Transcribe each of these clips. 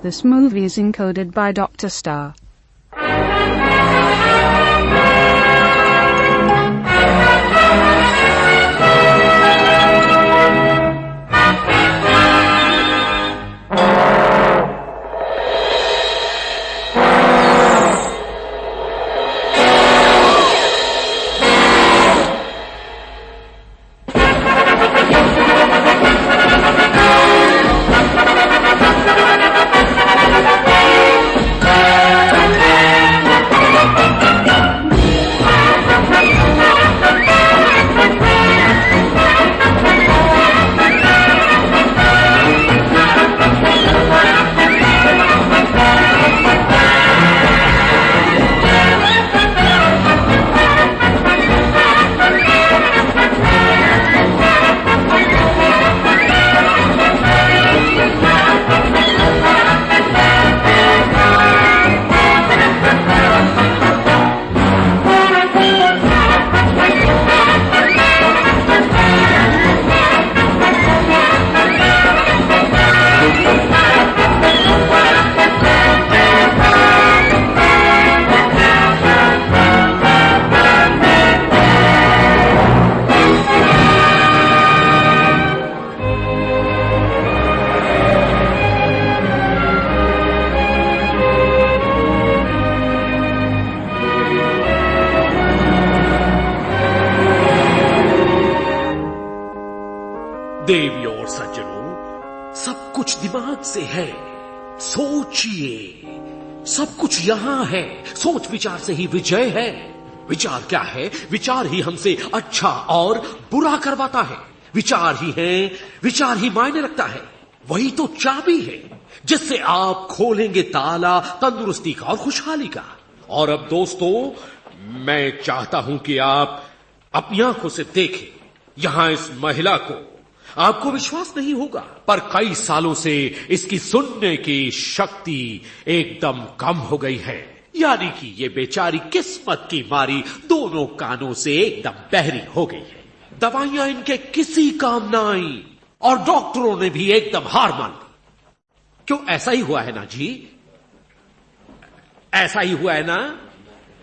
This movie is encoded by Dr. Star. देवी और सज्जनों, सब कुछ दिमाग से है। सोचिए, सब कुछ यहां है। सोच विचार से ही विजय है। विचार क्या है? विचार ही हमसे अच्छा और बुरा करवाता है। विचार ही है, विचार ही मायने रखता है। वही तो चाबी है जिससे आप खोलेंगे ताला तंदुरुस्ती का और खुशहाली का। और अब दोस्तों, मैं चाहता हूं कि आप अपनी आंखों से देखें यहां इस महिला को। आपको विश्वास नहीं होगा, पर कई सालों से इसकी सुनने की शक्ति एकदम कम हो गई है। यानी कि ये बेचारी किस्मत की मारी दोनों कानों से एकदम बहरी हो गई है। दवाइयां इनके किसी काम ना आई और डॉक्टरों ने भी एकदम हार मान ली। क्यों, ऐसा ही हुआ है ना जी? ऐसा ही हुआ है ना?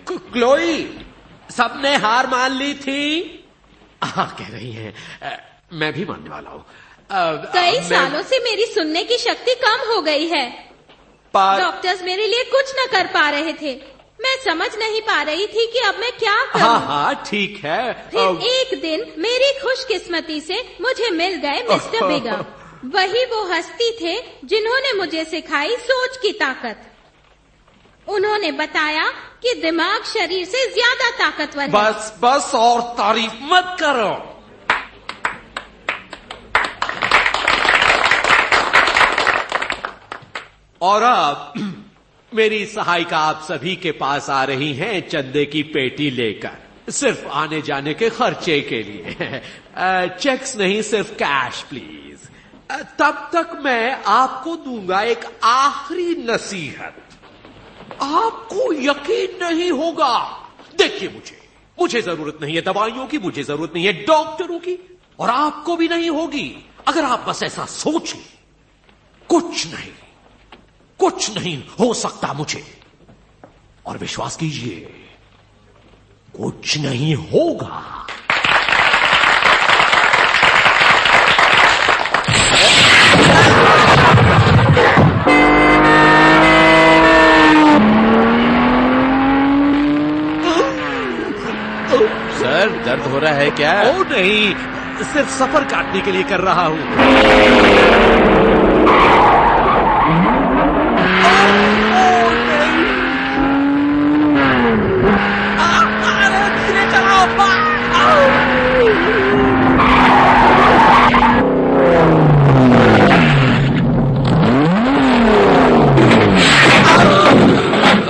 क्लोई, सबने हार मान ली थी। कह रही हैं, मैं भी मानने वाला हूं। कई सालों से मेरी सुनने की शक्ति कम हो गई है। डॉक्टर्स मेरे लिए कुछ न कर पा रहे थे। मैं समझ नहीं पा रही थी कि अब मैं क्या करूं। हाँ, ठीक है। फिर एक दिन मेरी खुशकिस्मती से मुझे मिल गए मिस्टर बिगा। वही वो हस्ती थे जिन्होंने मुझे सिखाई सोच की ताकत। उन्होंने बताया कि दिमाग शरीर से ज्यादा ताकतवर है। बस और तारीफ मत करो। और अब मेरी सहायिका आप सभी के पास आ रही हैं चंदे की पेटी लेकर, सिर्फ आने जाने के खर्चे के लिए। चेक्स नहीं, सिर्फ कैश प्लीज। तब तक मैं आपको दूंगा एक आखिरी नसीहत। आपको यकीन नहीं होगा। देखिए, मुझे जरूरत नहीं है दवाइयों की, मुझे जरूरत नहीं है डॉक्टरों की, और आपको भी नहीं होगी अगर आप बस ऐसा सोचें। कुछ नहीं हो सकता मुझे, और विश्वास कीजिए, कुछ नहीं होगा। सर, दर्द हो रहा है क्या? ओ नहीं, सिर्फ सफर काटने के लिए कर रहा हूं।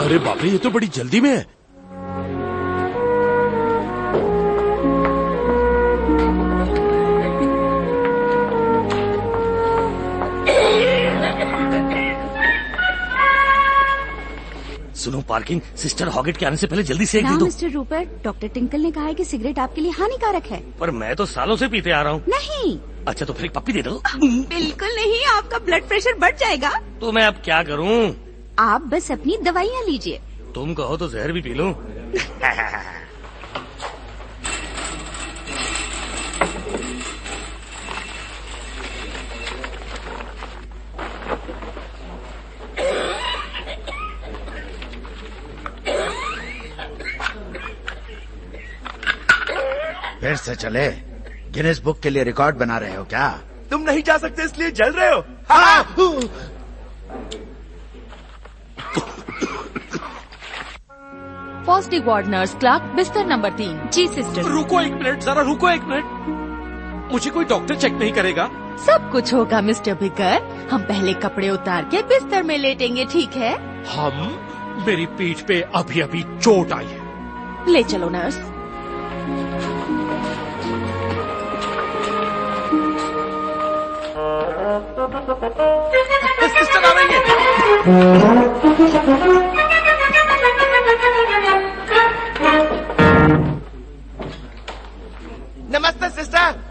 अरे बाप रे, ये तो बड़ी जल्दी में है। सुनो पार्किंग, सिस्टर हॉगिट के आने से पहले जल्दी से एक दे ना दो। मिस्टर रूपर्ट, डॉक्टर टिंकल ने कहा है कि सिगरेट आपके लिए हानिकारक है। पर मैं तो सालों से पीते आ रहा हूँ। नहीं, अच्छा तो फिर एक पप्पी दे दो। बिल्कुल नहीं, आपका ब्लड प्रेशर बढ़ जाएगा। तो मैं अब क्या करूँ? आप बस अपनी दवाइयाँ लीजिए। तुम कहो तो जहर भी पी लूं। फिर से चले? गिनेस बुक के लिए रिकॉर्ड बना रहे हो क्या? तुम नहीं जा सकते इसलिए जल रहे हो। फर्स्ट वार्ड नर्स क्लार्क, बिस्तर नंबर 3। जी सिस्टर। रुको एक मिनट, जरा रुको एक मिनट। मुझे कोई डॉक्टर चेक नहीं करेगा? सब कुछ होगा मिस्टर बिगर। हम पहले कपड़े उतार के बिस्तर में लेटेंगे, ठीक है? मेरी पीठ पे अभी अभी चोट आई है। ले चलो नर्स। सिस्टर आ रही है। नमस्ते सिस्टर।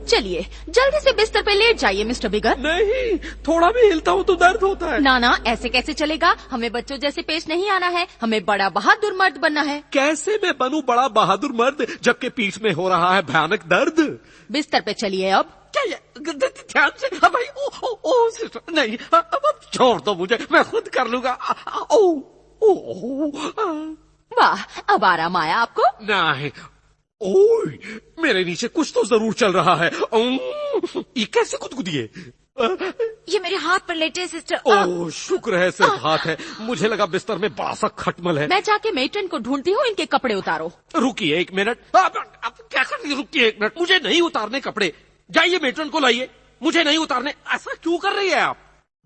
चलिए जल्दी से बिस्तर पे लेट जाइए मिस्टर बिगर। नहीं, थोड़ा भी हिलता हूँ तो दर्द होता है। ना ना, ऐसे कैसे चलेगा? हमें बच्चों जैसे पेश नहीं आना है, हमें बड़ा बहादुर मर्द बनना है। कैसे मैं बनूं बड़ा बहादुर मर्द जबकि पीठ में हो रहा है भयानक दर्द? बिस्तर पे चलिए अब। क्या ध्यान से? भाई ओ सिस्टर नहीं, अब छोड़ दो मुझे, मैं खुद कर लूंगा। वाह, अब आराम आया आपको? नहीं, ओए मेरे नीचे कुछ तो जरूर चल रहा है। ये कैसे गुदगुदी है? ये मेरे हाथ पर लेटे सिस्टर। ओह शुक्र है सिर्फ हाथ है, मुझे लगा बिस्तर में बड़ा सा खटमल है। मैं जाके मेट्रन को ढूंढती हूँ, इनके कपड़े उतारो। रुकिए एक मिनट। अब क्या कर रही? रुकिए एक मिनट, मुझे नहीं उतारने कपड़े। जाइए मेट्रन को लाइए, मुझे नहीं उतारने। ऐसा क्यों कर रही है आप?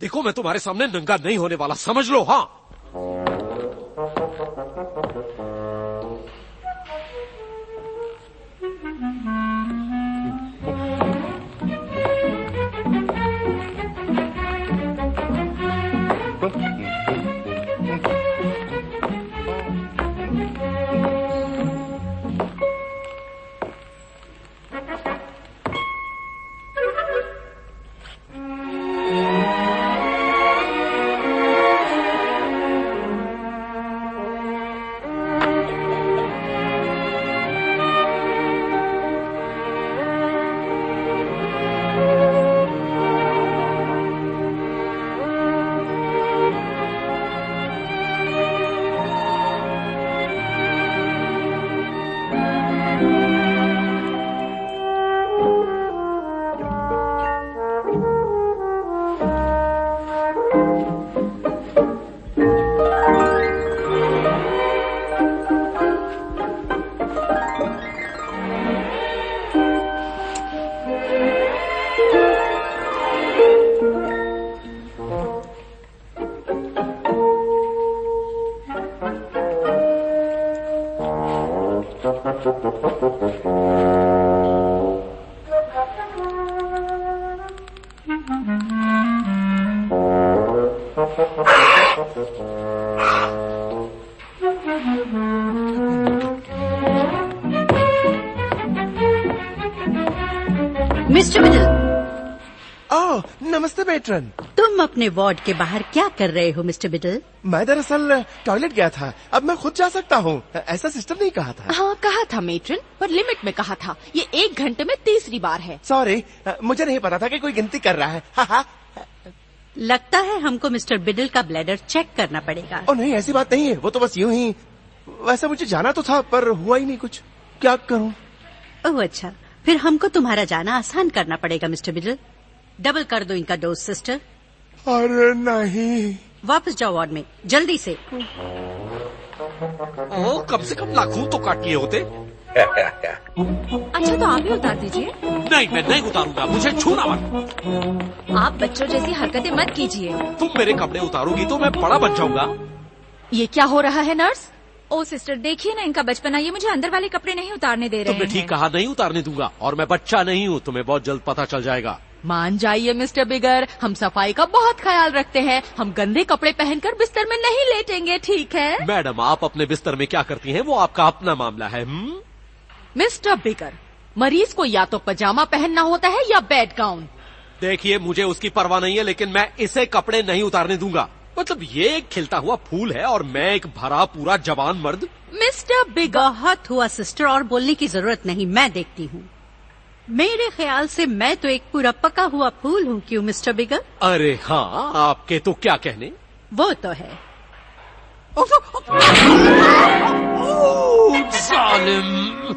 देखो मैं तुम्हारे सामने नंगा नहीं होने वाला, समझ लो। हाँ मिस्टर बिडल। ओह नमस्ते मेट्रन। तुम अपने वार्ड के बाहर क्या कर रहे हो मिस्टर बिडल? मैं दरअसल टॉयलेट गया था, अब मैं खुद जा सकता हूँ। ऐसा सिस्टर नहीं कहा था। हाँ कहा था मेट्रन, पर लिमिट में कहा था। ये 1 घंटे में तीसरी बार है। सॉरी, मुझे नहीं पता था कि कोई गिनती कर रहा है। हाँ। लगता है हमको मिस्टर बिडल का ब्लैडर चेक करना पड़ेगा। ओ नहीं, ऐसी बात नहीं है, वो तो बस यूं ही। वैसे मुझे जाना तो था पर हुआ ही नहीं कुछ, क्या करूँ? ओह अच्छा, फिर हमको तुम्हारा जाना आसान करना पड़ेगा मिस्टर बिडल। डबल कर दो इनका डोज सिस्टर। अरे नहीं। वापस जाओ वार्ड में जल्दी से। ओ कम से कम नाखून तो काट लिए होते। अच्छा तो आप ही उतार दीजिए। नहीं मैं नहीं उतारूंगा, मुझे छूना मत। आप बच्चों जैसी हरकतें मत कीजिए। तुम मेरे कपड़े उतारोगी तो मैं बड़ा बन जाऊंगा। ये क्या हो रहा है नर्स? ओ सिस्टर देखिए ना, इनका बचपना, ये मुझे अंदर वाले कपड़े नहीं उतारने दे रहे हैं। तुमने ठीक कहा, नहीं उतारने दूंगा। और मैं बच्चा नहीं हूँ, तुम्हें बहुत जल्द पता चल जाएगा। मान जाइए मिस्टर बिगर, हम सफाई का बहुत ख्याल रखते हैं। हम गंदे कपड़े पहनकर बिस्तर में नहीं लेटेंगे, ठीक है? मैडम, आप अपने बिस्तर में क्या करती हैं वो आपका अपना मामला है। मिस्टर बिगर, मरीज को या तो पजामा पहनना होता है या बेड गाउन। देखिए, मुझे उसकी परवाह नहीं है, लेकिन मैं इसे कपड़े नहीं उतारने दूंगा। मतलब ये एक खिलता हुआ फूल है और मैं एक भरा पूरा जवान मर्द। मिस्टर बिगर, बहुत हुआ सिस्टर, और बोलने की जरूरत नहीं, मैं देखती हूँ। मेरे ख्याल से मैं तो एक पूरा पका हुआ फूल हूँ, क्यों मिस्टर बिगर? अरे हाँ, आपके तो क्या कहने। वो तो है। जालिम!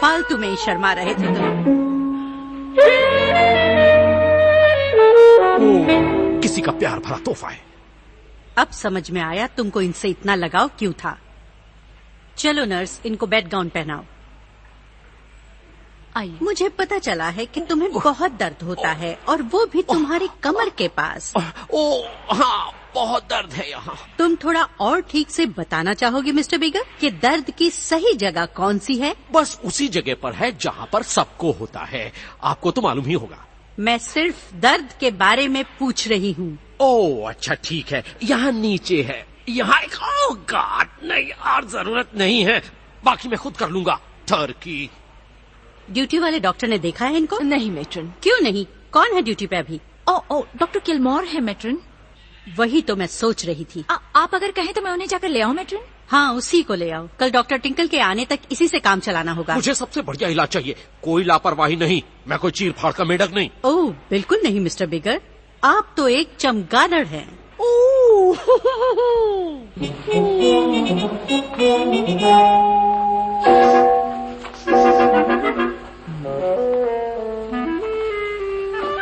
फालतू में ही शर्मा रहे थे तुम। किसी का प्यार भरा तोहफा है। अब समझ में आया तुमको इनसे इतना लगाव क्यों था। चलो नर्स, इनको बेड गाउन पहनाओ। आइए। मुझे पता चला है कि तुम्हें बहुत दर्द होता है, और वो भी तुम्हारी कमर के पास। ओ हाँ, बहुत दर्द है यहाँ। तुम थोड़ा और ठीक से बताना चाहोगे मिस्टर बिगर कि दर्द की सही जगह कौन सी है? बस उसी जगह पर है जहाँ पर सबको होता है। आपको तो मालूम ही होगा। मैं सिर्फ दर्द के बारे में पूछ रही हूँ। ओह अच्छा, ठीक है, यहाँ नीचे है। यहाँ एक गॉड, नहीं और जरूरत नहीं है, बाकी मैं खुद कर लूंगा। टर्की। ड्यूटी वाले डॉक्टर ने देखा है इनको? नहीं मैट्रन। क्यों नहीं? कौन है ड्यूटी पे अभी? ओ डॉक्टर किलमोर है मैट्रन। वही तो मैं सोच रही थी। आप अगर कहें तो मैं उन्हें जाकर ले आऊं मैट्रन? हाँ, उसी को ले आओ। कल डॉक्टर टिंकल के आने तक इसी से काम चलाना होगा। मुझे सबसे बढ़िया इलाज चाहिए, कोई लापरवाही नहीं। मैं कोई चीर फाड़ का मेढक नहीं। ओह बिल्कुल नहीं मिस्टर बिगर, आप तो एक चमगादड़ हैं।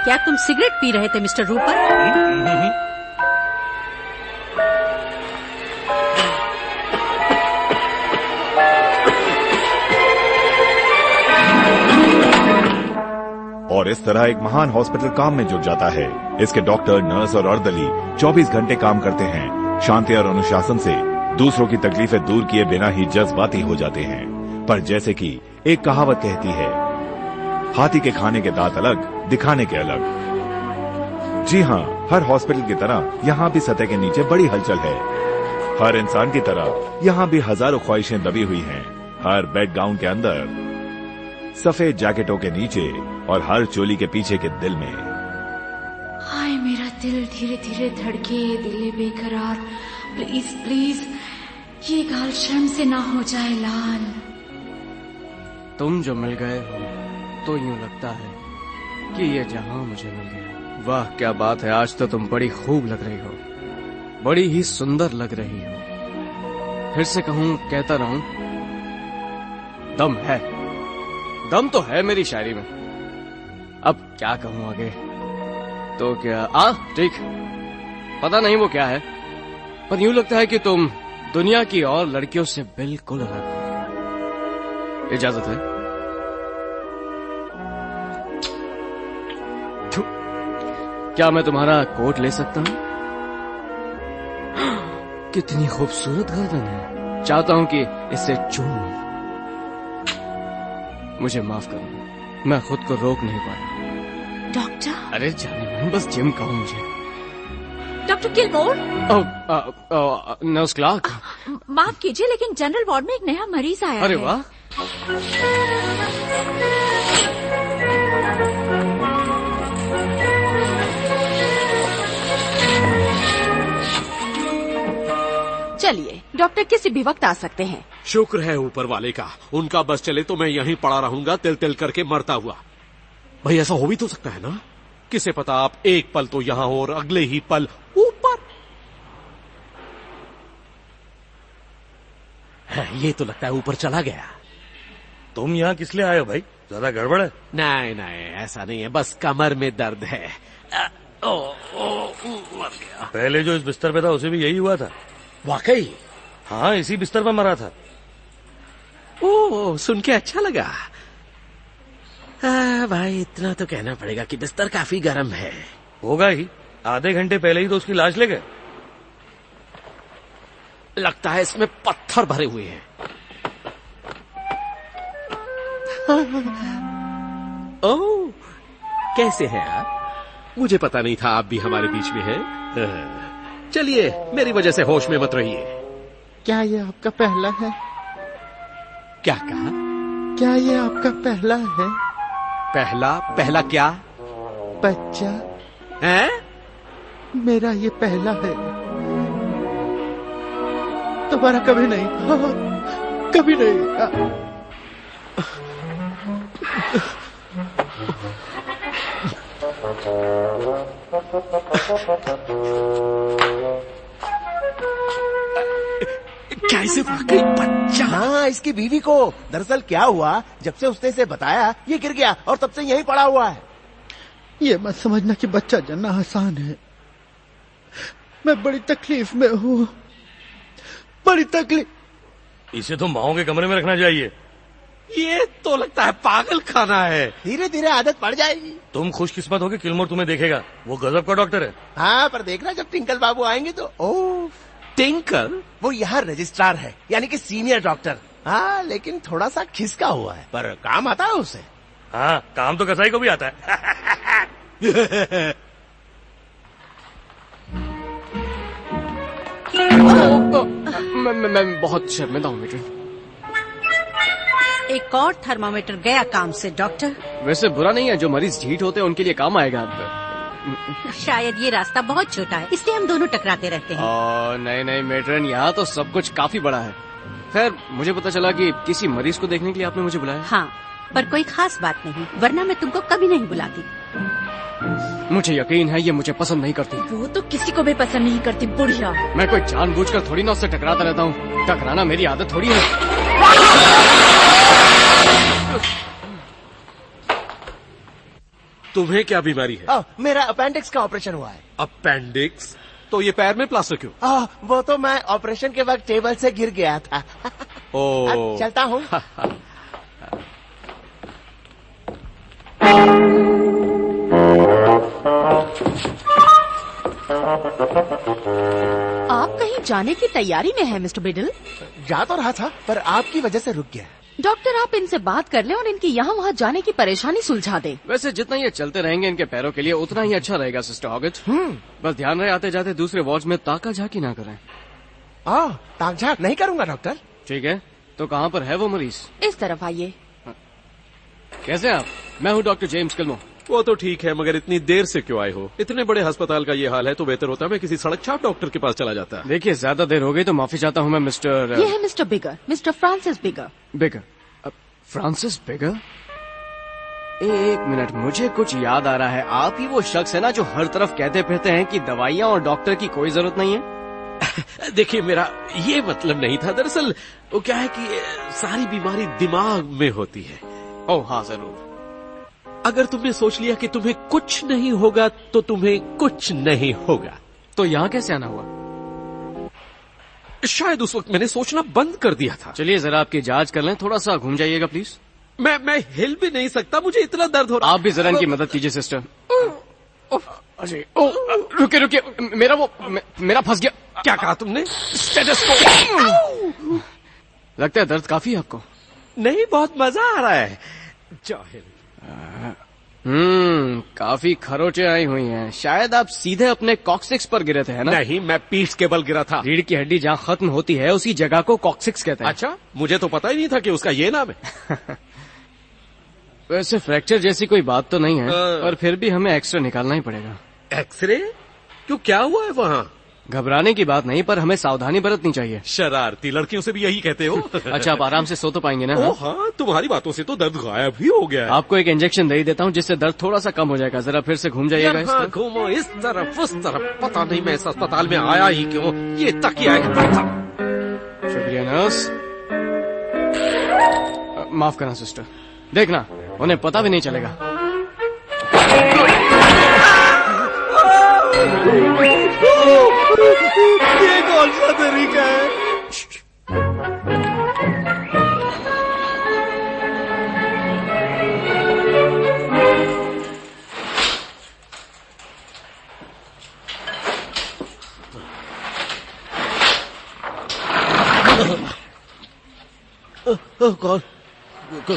क्या तुम सिगरेट पी रहे थे मिस्टर रूपर? और इस तरह एक महान हॉस्पिटल काम में जुट जाता है। इसके डॉक्टर, नर्स और अर्दली 24 घंटे काम करते हैं। शांति और अनुशासन से दूसरों की तकलीफें दूर किए बिना ही जज्बाती हो जाते हैं। पर जैसे कि एक कहावत कहती है, हाथी के खाने के दांत अलग, दिखाने के अलग। जी हाँ, हर हॉस्पिटल की तरह यहाँ भी सतह के नीचे बड़ी हलचल है। हर इंसान की तरह यहाँ भी हजारों ख्वाहिशें दबी हुई हैं। हर बेड गाउन के अंदर, सफेद जैकेटों के नीचे और हर चोली के पीछे के दिल में। हाय मेरा दिल धीरे धीरे धड़के, दिले बेकरार। प्लीज प्लीज ये गाल शर्म से ना हो जाए लाल। तुम जो मिल गए हो तो यूं लगता है कि ये जहां मुझे मिल गया। वाह क्या बात है, आज तो तुम बड़ी खूब लग रही हो, बड़ी ही सुंदर लग रही हो। फिर से कहूं, कहता रहूं, दम है, दम तो है मेरी शायरी में। अब क्या कहूं आगे, तो क्या ठीक, पता नहीं वो क्या है, पर यूं लगता है कि तुम दुनिया की और लड़कियों से बिल्कुल अलग हो। इजाजत है? क्या मैं तुम्हारा कोट ले सकता हूं? कितनी खूबसूरत गर्दन है, चाहता हूं कि इसे चूम लूं। मुझे माफ करना, मैं खुद को रोक नहीं पाया। डॉक्टर? अरे जाने मन, बस जिम कहूं मुझे। Doctor Kilmore? Nurse Clark? माफ कीजिए, लेकिन जनरल वार्ड में एक नया मरीज आया है। अरे वाह। चलिए, डॉक्टर किसी भी वक्त आ सकते हैं। शुक्र है ऊपर वाले का, उनका बस चले तो मैं यहीं पड़ा रहूंगा तिल तिल करके मरता हुआ। भाई ऐसा हो भी तो सकता है ना, किसे पता आप एक पल तो यहां हो और अगले ही पल ऊपर। ये तो लगता है ऊपर चला गया। तुम यहाँ किस लिए आए हो भाई, ज्यादा गड़बड़ है? नहीं नहीं, ऐसा नहीं है, बस कमर में दर्द है। मर गया। पहले जो इस बिस्तर पे था उसे भी यही हुआ था। वाकई? हाँ, इसी बिस्तर पर मरा था। ओह, सुन के अच्छा लगा। भाई इतना तो कहना पड़ेगा कि बिस्तर काफी गर्म है। होगा ही, आधे घंटे पहले ही तो उसकी लाश ले गए। लगता है इसमें पत्थर भरे हुए हैं। ओह, कैसे हैं आप? मुझे पता नहीं था आप भी हमारे बीच में हैं। चलिए, मेरी वजह से होश में मत रहिए। क्या ये आपका पहला है? क्या कहा? क्या ये आपका पहला है? पहला क्या? बच्चा है? मेरा ये पहला है, तुम्हारा कभी नहीं। कभी नहीं। कैसे वाकई बच्चा? हाँ, इसकी बीवी को। दरअसल क्या हुआ, जब से उसने इसे बताया ये गिर गया और तब से यहीं पड़ा हुआ है। ये मत समझना कि बच्चा जन्ना आसान है। मैं बड़ी तकलीफ में हूँ, बड़ी तकलीफ। इसे तो माओ के कमरे में रखना चाहिए। ये तो लगता है पागल खाना है। धीरे धीरे आदत पड़ जाएगी। तुम खुशकिस्मत हो कि किलमोर तुम्हें देखेगा, वो गजब का डॉक्टर है। हाँ, पर देखना जब टिंकल बाबू आएंगे तो। ओह, टिंकल? वो यहाँ रजिस्ट्रार है, यानी कि सीनियर डॉक्टर। हाँ, लेकिन थोड़ा सा खिसका हुआ है, पर काम आता है उसे। हाँ, काम तो कसाई को भी आता है। मैं बहुत शर्मिंदा हूँ मेट्रन। एक और थर्मामीटर गया काम से डॉक्टर। वैसे बुरा नहीं है, जो मरीज ढीठ होते हैं उनके लिए काम आएगा। शायद ये रास्ता बहुत छोटा है, इसलिए हम दोनों टकराते रहते हैं। नहीं मेट्रन, यहाँ तो सब कुछ काफी बड़ा है। खैर, मुझे पता चला कि किसी मरीज को देखने के लिए आपने मुझे बुलाया। हाँ, पर कोई खास बात नहीं, वरना मैं तुमको कभी नहीं बुलाती। मुझे यकीन है ये मुझे पसंद नहीं करती। वो तो किसी को भी पसंद नहीं करती, बुढ़िया। मैं कोई जानबूझकर थोड़ी ना उससे टकराता रहता हूँ। टकराना मेरी आदत थोड़ी है। तुम्हें क्या बीमारी है? मेरा अपेंडिक्स का ऑपरेशन हुआ है। अपेंडिक्स? तो ये पैर में प्लास्टर क्यों? वो तो मैं ऑपरेशन के वक्त टेबल से गिर गया था। अब चलता हूँ। आप कहीं जाने की तैयारी में हैं मिस्टर बिडल? जा तो रहा था, पर आपकी वजह से रुक गया। डॉक्टर, आप इनसे बात कर लें और इनकी यहाँ वहाँ जाने की परेशानी सुलझा दें। वैसे जितना ये चलते रहेंगे इनके पैरों के लिए उतना ही अच्छा रहेगा सिस्टर हॉगेट। बस ध्यान रहे आते जाते दूसरे वार्ड में ताका झाकी ना करें। ताक झाक नहीं करूँगा डॉक्टर। ठीक है, तो कहाँ पर है वो मरीज? इस तरफ आइए। कैसे आप? मैं हूँ डॉक्टर जेम्स किल्मोर। वो तो ठीक है, मगर इतनी देर से क्यों आए हो? इतने बड़े अस्पताल का ये हाल है तो बेहतर होता मैं किसी सड़क छाप डॉक्टर के पास चला जाता। देखिए, ज्यादा देर हो गई तो माफी चाहता हूँ मैं मिस्टर। ये है मिस्टर बिगर, मिस्टर फ्रांसिस बिगर। बिगर? फ्रांसिस बिगर? एक मिनट, मुझे कुछ याद आ रहा है। आप ही वो शख्स है ना जो हर तरफ कहते फिरते हैं कि दवाइयाँ और डॉक्टर की कोई जरूरत नहीं है? देखिए, मेरा ये मतलब नहीं था। दरअसल वो क्या है कि सारी बीमारी दिमाग में होती है। ओह हाँ, जरूर। अगर तुमने सोच लिया कि तुम्हें कुछ नहीं होगा तो तुम्हें कुछ नहीं होगा। तो यहाँ कैसे आना हुआ? शायद उस वक्त मैंने सोचना बंद कर दिया था। चलिए जरा आपकी जांच कर लें, थोड़ा सा घूम जाइएगा प्लीज। मैं हिल भी नहीं सकता, मुझे इतना दर्द हो रहा। आप भी जरा इनकी मदद कीजिए सिस्टर। अरे रुकिए रुकिए, मेरा फंस गया। क्या कहा तुमने? स्टेथोस्कोप। लगता है दर्द काफी है आपको। नहीं, बहुत मजा आ रहा है। जाहिर। काफी खरोचे आई हुई हैं। शायद आप सीधे अपने कॉक्सिक्स पर गिरे थे, है ना? नहीं, मैं पीठ के बल गिरा था। रीढ़ की हड्डी जहाँ खत्म होती है उसी जगह को कॉक्सिक्स कहते हैं। अच्छा, मुझे तो पता ही नहीं था कि उसका ये नाम है। वैसे फ्रैक्चर जैसी कोई बात तो नहीं है, पर फिर भी हमें एक्सरे निकालना ही पड़ेगा। एक्सरे? क्यों, क्या हुआ है वहाँ? घबराने की बात नहीं, पर हमें सावधानी बरतनी चाहिए। शरारती लड़कियों से भी यही कहते हो। अच्छा, आप आराम से सो तो पाएंगे ना? ओह हाँ, तुम्हारी बातों से तो दर्द गायब ही हो गया है। आपको एक इंजेक्शन दे ही देता हूँ जिससे दर्द थोड़ा सा कम हो जाएगा। जरा फिर से घूम जाइएगा इस तरफ। घूमो इस तरफ उस तरफ। पता नहीं मैं इस अस्पताल में आया ही क्यों। ये तकिया है। शुक्रिया नर्स। माफ करना सिस्टर, देखना उन्हें पता भी नहीं चलेगा। ये कौन सा तरीका है?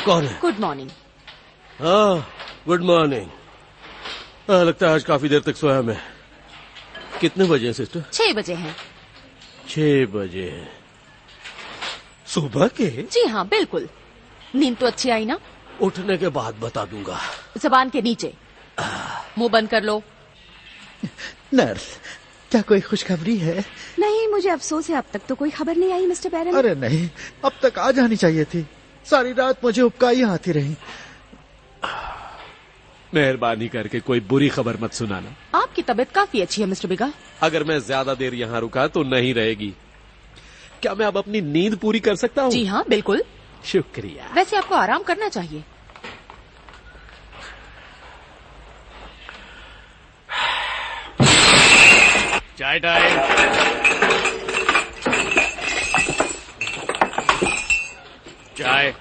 कौन है? Good morning. Good morning. लगता है आज काफी देर तक सोया मैं। कितने बजे हैं सिस्टर? 6 बजे हैं। 6 बजे हैं सुबह के? जी हाँ बिल्कुल। नींद तो अच्छी आई ना? उठने के बाद बता दूंगा। जबान के नीचे। मुंह बंद कर लो। नर्स, क्या कोई खुशखबरी है? नहीं, मुझे अफसोस है अब तक तो कोई खबर नहीं आई मिस्टर बैरन। अरे नहीं, अब तक आ जानी चाहिए थी। सारी रात मुझे उपकाइयां आती रही। मेहरबानी करके कोई बुरी खबर मत सुनाना। आपकी तबीयत काफी अच्छी है मिस्टर बिगा। अगर मैं ज्यादा देर यहाँ रुका तो नहीं रहेगी। क्या मैं अब अपनी नींद पूरी कर सकता हूँ? जी हाँ बिल्कुल। शुक्रिया। वैसे आपको आराम करना चाहिए। चाय टाइम। चाय।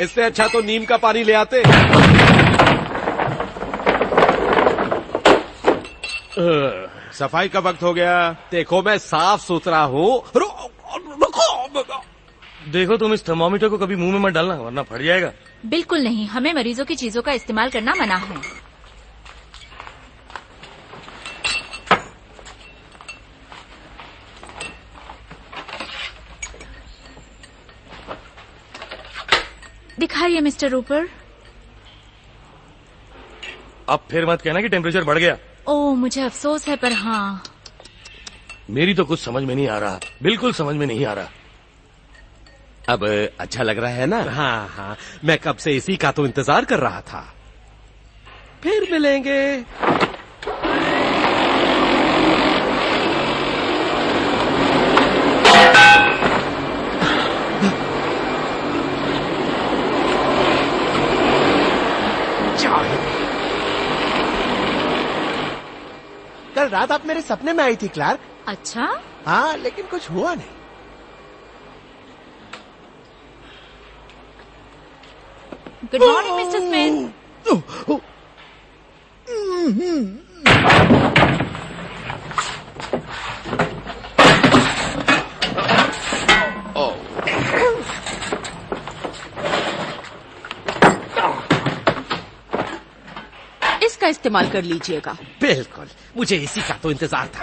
इससे अच्छा तो नीम का पानी ले आते। सफाई का वक्त हो गया। देखो मैं साफ सुथरा हूँ। देखो तुम इस थर्मोमीटर को कभी मुंह में मत डालना वरना फट जाएगा। बिल्कुल नहीं, हमें मरीजों की चीजों का इस्तेमाल करना मना है। दिखाइए मिस्टर रूपर। अब फिर मत कहना कि टेम्परेचर बढ़ गया। ओह मुझे अफसोस है, पर हाँ मेरी तो कुछ समझ में नहीं आ रहा, बिल्कुल समझ में नहीं आ रहा। अब अच्छा लग रहा है ना? हाँ हाँ, मैं कब से इसी का तो इंतजार कर रहा था। फिर मिलेंगे। कल रात आप मेरे सपने में आई थी क्लार्क। अच्छा? हाँ, लेकिन कुछ हुआ नहीं। Good morning mister Smith. इसका इस्तेमाल कर लीजिएगा। बिल्कुल, मुझे इसी का तो इंतजार था।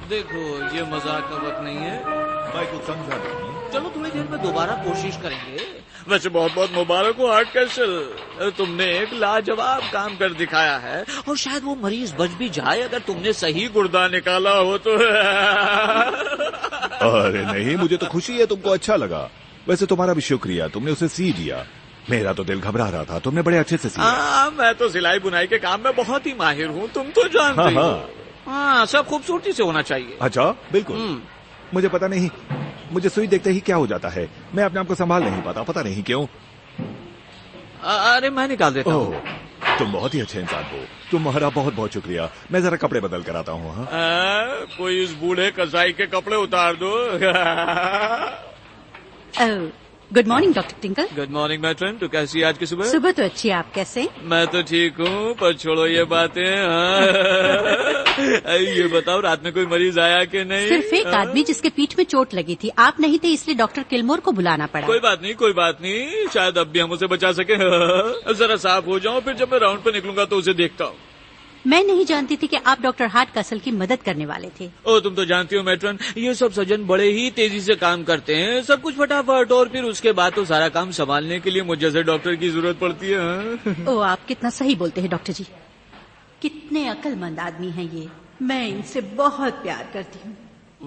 देखो ये मजाक का वक्त नहीं है। मैं कुछ समझा नहीं। चलो थोड़ी देर में दोबारा कोशिश करेंगे। वैसे बहुत बहुत मुबारक हो हार्ट कैसल, तुमने एक लाजवाब काम कर दिखाया है और शायद वो मरीज बच भी जाए अगर तुमने सही गुर्दा निकाला हो तो। अरे नहीं, मुझे तो खुशी है तुमको अच्छा लगा। वैसे तुम्हारा भी शुक्रिया, तुमने उसे सी दिया। मेरा तो दिल घबरा रहा था, तुमने बड़े अच्छे से सिया। मैं तो सिलाई बुनाई के काम में बहुत ही माहिर हूँ, तुम तो जानते हो। हाँ, सब खूबसूरती से होना चाहिए। अच्छा, बिल्कुल। मुझे पता नहीं, मुझे सुई देखते ही क्या हो जाता है। मैं अपने आप को संभाल नहीं पाता, पता नहीं क्यों। अरे मैं निकाल देता हूँ। तुम बहुत ही अच्छे इंसान हो। तुम्हारा बहुत बहुत शुक्रिया। मैं जरा कपड़े बदल कर आता हूँ। कोई इस बूढ़े कसाई के कपड़े उतार दो। Good morning doctor tinkle. Good morning matron, तो कैसी आज की सुबह? सुबह तो अच्छी है, आप कैसे? मैं तो ठीक हूँ, पर छोड़ो ये बातें। ये बताओ रात में कोई मरीज आया कि नहीं? सिर्फ एक आदमी जिसके पीठ में चोट लगी थी। आप नहीं थे इसलिए डॉक्टर किलमोर को बुलाना पड़ा। कोई बात नहीं, कोई बात नहीं, शायद अब भी हम उसे बचा सके। जरा साफ हो जाओ, फिर जब मैं राउंड पे निकलूंगा तो उसे देखता हूँ। मैं नहीं जानती थी कि आप डॉक्टर हार्ट कैसल की मदद करने वाले थे। ओ तुम तो जानती हो मैट्रन, ये सब सज्जन बड़े ही तेजी से काम करते हैं, सब कुछ फटाफट, और फिर उसके बाद तो सारा काम संभालने के लिए मुझ जैसे डॉक्टर की जरूरत पड़ती है। ओ आप कितना सही बोलते हैं डॉक्टर जी, कितने अक्लमंद आदमी हैं ये। मैं इनसे बहुत प्यार करती हूँ।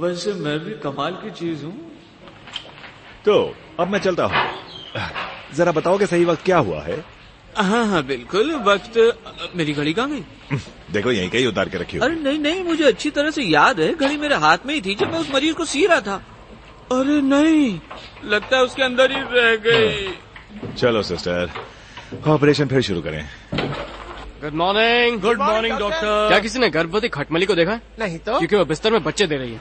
वैसे मैं भी कमाल की चीज हूँ। तो अब मैं चलता हूँ, जरा बताओ कि सही वक्त क्या हुआ है? हाँ हाँ बिल्कुल, वक्त मेरी घड़ी कहाँ गई? देखो यहीं कहीं उतार के रखी हो। अरे नहीं नहीं, मुझे अच्छी तरह से याद है, घड़ी मेरे हाथ में ही थी जब मैं उस मरीज को सी रहा था। अरे नहीं, लगता है उसके अंदर ही रह गई। चलो सिस्टर, ऑपरेशन फिर शुरू करें। Good morning. Good morning doctor. क्या किसी ने गर्भवती खटमली को देखा है? नहीं तो। क्योंकि वो बिस्तर में बच्चे दे रही है।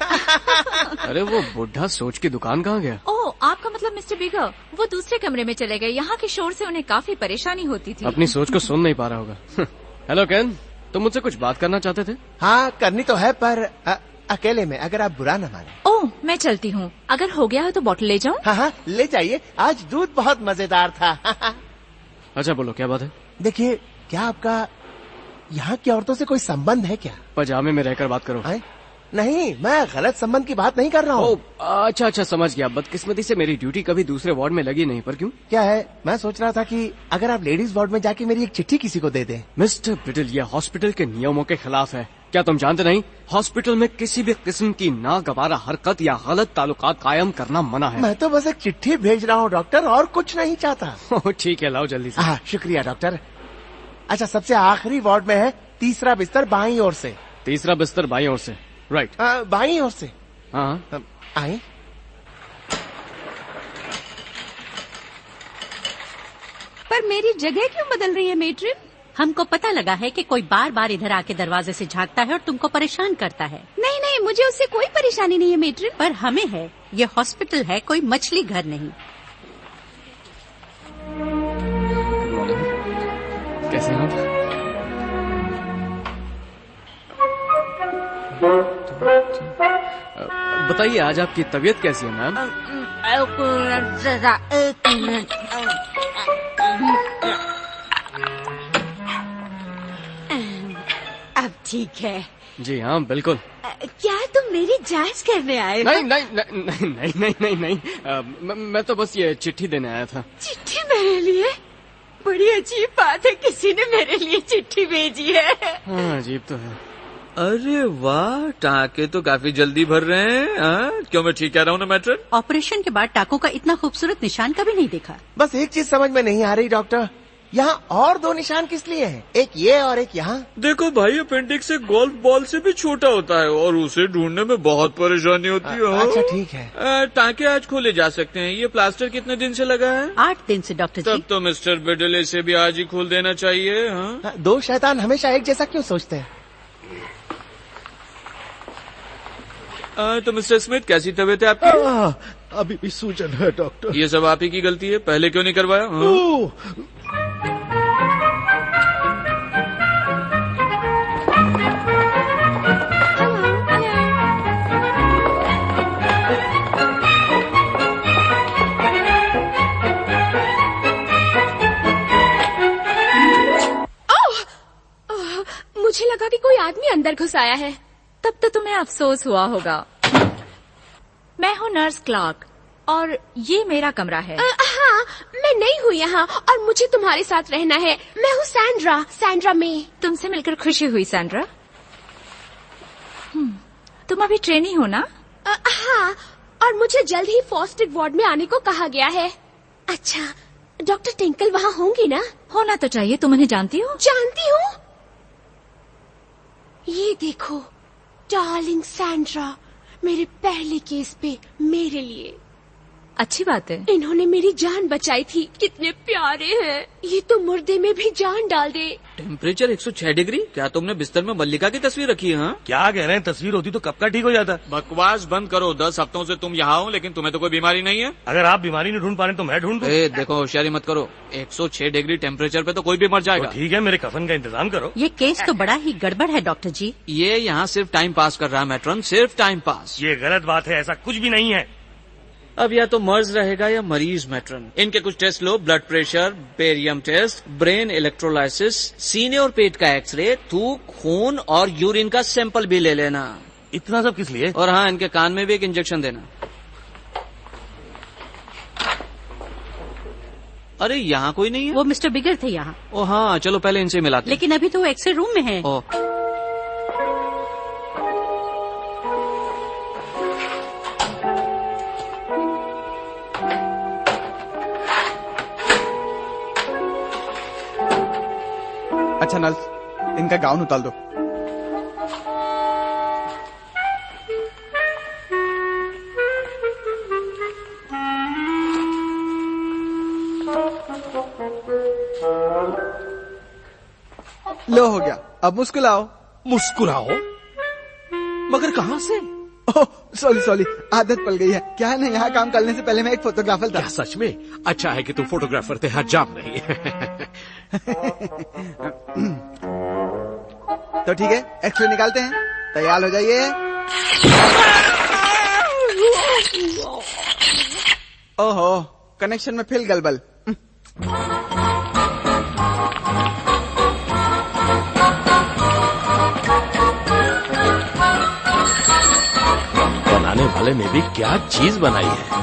अरे वो बुढ़ा सोच की दुकान कहाँ गया? ओह, आपका मतलब मिस्टर बिगर वो दूसरे कमरे में चले गए। यहाँ के शोर से उन्हें काफी परेशानी होती थी। अपनी सोच को सुन नहीं पा रहा होगा। हेलो केन, तुम मुझसे कुछ बात करना चाहते थे? हाँ करनी तो है, पर अकेले में, अगर आप बुरा न माने। ओह, मैं चलती हूँ। अगर हो गया हो तो बॉटल ले जाऊँ? हाँ हाँ ले जाइए, आज दूध बहुत मजेदार था। अच्छा बोलो, क्या बात है? देखिए, क्या आपका यहाँ की औरतों से कोई संबंध है क्या? पजामे में रहकर बात करो। नहीं, मैं गलत संबंध की बात नहीं कर रहा हूँ। अच्छा अच्छा, समझ गया। बदकिस्मती से मेरी ड्यूटी कभी दूसरे वार्ड में लगी नहीं, पर क्यों? क्या है, मैं सोच रहा था कि अगर आप लेडीज वार्ड में जाके मेरी एक चिट्ठी किसी को दे दें। मिस्टर बिडल, ये हॉस्पिटल के नियमों के खिलाफ है। क्या तुम जानते नहीं, हॉस्पिटल में किसी भी किस्म की नागवारा हरकत या गलत ताल्लुकात कायम करना मना है। मैं तो बस एक चिट्ठी भेज रहा हूँ डॉक्टर, और कुछ नहीं चाहता। ठीक है, लाओ जल्दी से। हाँ शुक्रिया डॉक्टर। अच्छा, सबसे आखिरी वार्ड में है, तीसरा बिस्तर बाईं ओर से। तीसरा बिस्तर बाईं ओर से, राइट? बाईं ओर से। हाँ आए। पर मेरी जगह क्यों बदल रही है मेट्रिन? हमको पता लगा है कि कोई बार बार इधर आके दरवाजे से झांकता है और तुमको परेशान करता है। नहीं नहीं, मुझे उससे कोई परेशानी नहीं है मेट्रिन। पर हमें है। ये हॉस्पिटल है, कोई मछली घर नहीं। कैसे हो? बताइए, आज आपकी तबीयत कैसी है मैम? अब ठीक है। जी हाँ, बिल्कुल। क्या तुम मेरी जांच करने आए हो? नहीं नहीं नहीं नहीं नहीं नहीं नहीं, मैं तो बस ये चिट्ठी देने आया था। चिट्ठी मेरे लिए? बड़ी अजीब बात है, किसी ने मेरे लिए चिट्ठी भेजी है। हाँ, अजीब तो है। अरे वाह, टाके तो काफी जल्दी भर रहे हैं। क्यों, मैं ठीक कह रहा हूँ ना मैट्रन? ऑपरेशन के बाद टाकों का इतना खूबसूरत निशान कभी नहीं देखा। बस एक चीज समझ में नहीं आ रही डॉक्टर, यहाँ और दो निशान किस लिए हैं? एक ये और एक यहाँ। देखो भाई, अपेंडिक्स एक गोल्फ बॉल से भी छोटा होता है और उसे ढूंढने में बहुत परेशानी होती है। अच्छा ठीक है। टाके आज खोले जा सकते हैं। ये प्लास्टर कितने दिन से लगा है? 8 दिन से डॉक्टर जी। तब तो मिस्टर बिडल इसे भी आज ही खोल देना चाहिए। हाँ? दो शैतान हमेशा एक जैसा क्यों सोचते हैं? तो मिस्टर स्मिथ, कैसी तबीयत है आपकी? अभी भी सूजन है डॉक्टर। ये सब आप ही की गलती है, पहले क्यों नहीं करवाया? मुझे लगा कि कोई आदमी अंदर घुस आया है। तब तो तुम्हें अफसोस हुआ होगा। मैं हूँ नर्स क्लार्क और ये मेरा कमरा है। हाँ, मैं नहीं हूँ यहाँ और मुझे तुम्हारे साथ रहना है। मैं हूँ सैंड्रा, सैंड्रा में। तुमसे मिलकर खुशी हुई सैंड्रा। तुम अभी ट्रेनी हो ना? हाँ, और मुझे जल्द ही फॉस्टेड वार्ड में आने को कहा गया है। अच्छा, डॉक्टर टिंकल वहाँ होंगी ना? होना तो चाहिए। तुम उन्हें जानती हो? जानती हूँ। ये देखो, डार्लिंग सैंड्रा, मेरे पहले केस पे मेरे लिए। अच्छी बात है। इन्होंने मेरी जान बचाई थी। कितने प्यारे हैं। ये तो मुर्दे में भी जान डाल दे। Temperature 106 degree? क्या तुमने बिस्तर में मल्लिका की तस्वीर रखी है? हाँ? क्या कह रहे हैं, तस्वीर होती तो कब का ठीक हो जाता। बकवास बंद करो। 10 हफ्तों से तुम यहाँ हो, लेकिन तुम्हें तो कोई बीमारी नहीं है। अगर आप बीमारी नहीं ढूंढ पा रहे तो मैं ढूंढ दूं। देखो, होशियारी मत करो। 106 डिग्री टेम्परेचर पे तो कोई भी मर जाएगा। तो ठीक है, मेरे कफन का इंतजाम करो। ये केस तो बड़ा ही गड़बड़ है डॉक्टर जी। ये यहाँ सिर्फ टाइम पास कर रहा है मैट्रन, सिर्फ टाइम पास। ये गलत बात है, ऐसा कुछ भी नहीं है। अब या तो मर्ज रहेगा या मरीज मैट्रन। इनके कुछ टेस्ट लो, blood pressure, barium test, brain electrolysis, सीने और पेट का एक्सरे, थूक, खून और यूरिन का सैंपल भी ले लेना। इतना सब किस लिए? और हाँ, इनके कान में भी एक इंजेक्शन देना। अरे यहाँ कोई नहीं है? वो मिस्टर बिगर थे यहाँ। ओ हाँ, चलो पहले इनसे मिलाते। लेकिन अभी तो वो एक्सरे रूम में है। ओ। अच्छा नर्स, इनका गाउन उतार दो। लो हो गया, अब मुस्कुराओ। मुस्कुराओ? मगर कहां से? ओह सॉरी, आदत पड़ गई है। क्या है ना, यहाँ काम करने से पहले मैं एक फोटोग्राफर था। क्या सच में? अच्छा है कि तुम फोटोग्राफर थे, हजाम नहीं। तो ठीक है, एक्सरे निकालते हैं। तैयार हो जाइए। ओहो, कनेक्शन में फिल गलबल। बनाने वाले ने भी क्या चीज बनाई है।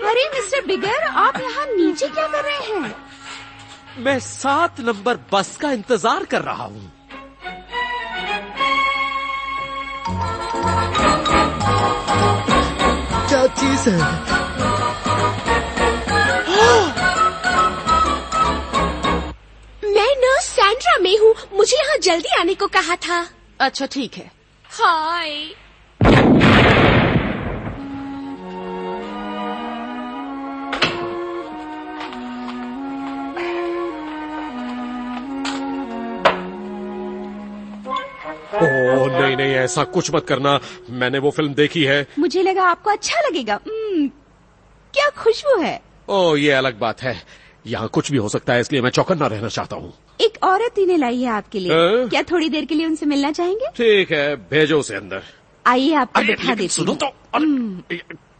अरे मिस्टर बिगर, आप यहाँ नीचे क्या कर रहे हैं? मैं 7 नंबर बस का इंतजार कर रहा हूं। क्या चीज है? मैं नर्स सैंड्रा में हूँ, मुझे यहाँ जल्दी आने को कहा था। अच्छा ठीक है। हाय। ओह नहीं, ऐसा कुछ मत करना। मैंने वो फिल्म देखी है। मुझे लगा आपको अच्छा लगेगा। क्या खुशबू है। ओह ये अलग बात है। यहाँ कुछ भी हो सकता है, इसलिए मैं चौकन्ना रहना चाहता हूँ। एक औरत इन्हें लाई है आपके लिए। क्या थोड़ी देर के लिए उनसे मिलना चाहेंगे? ठीक है, भेजो उसे अंदर। आइए आपको बिठा देती सुनो तो।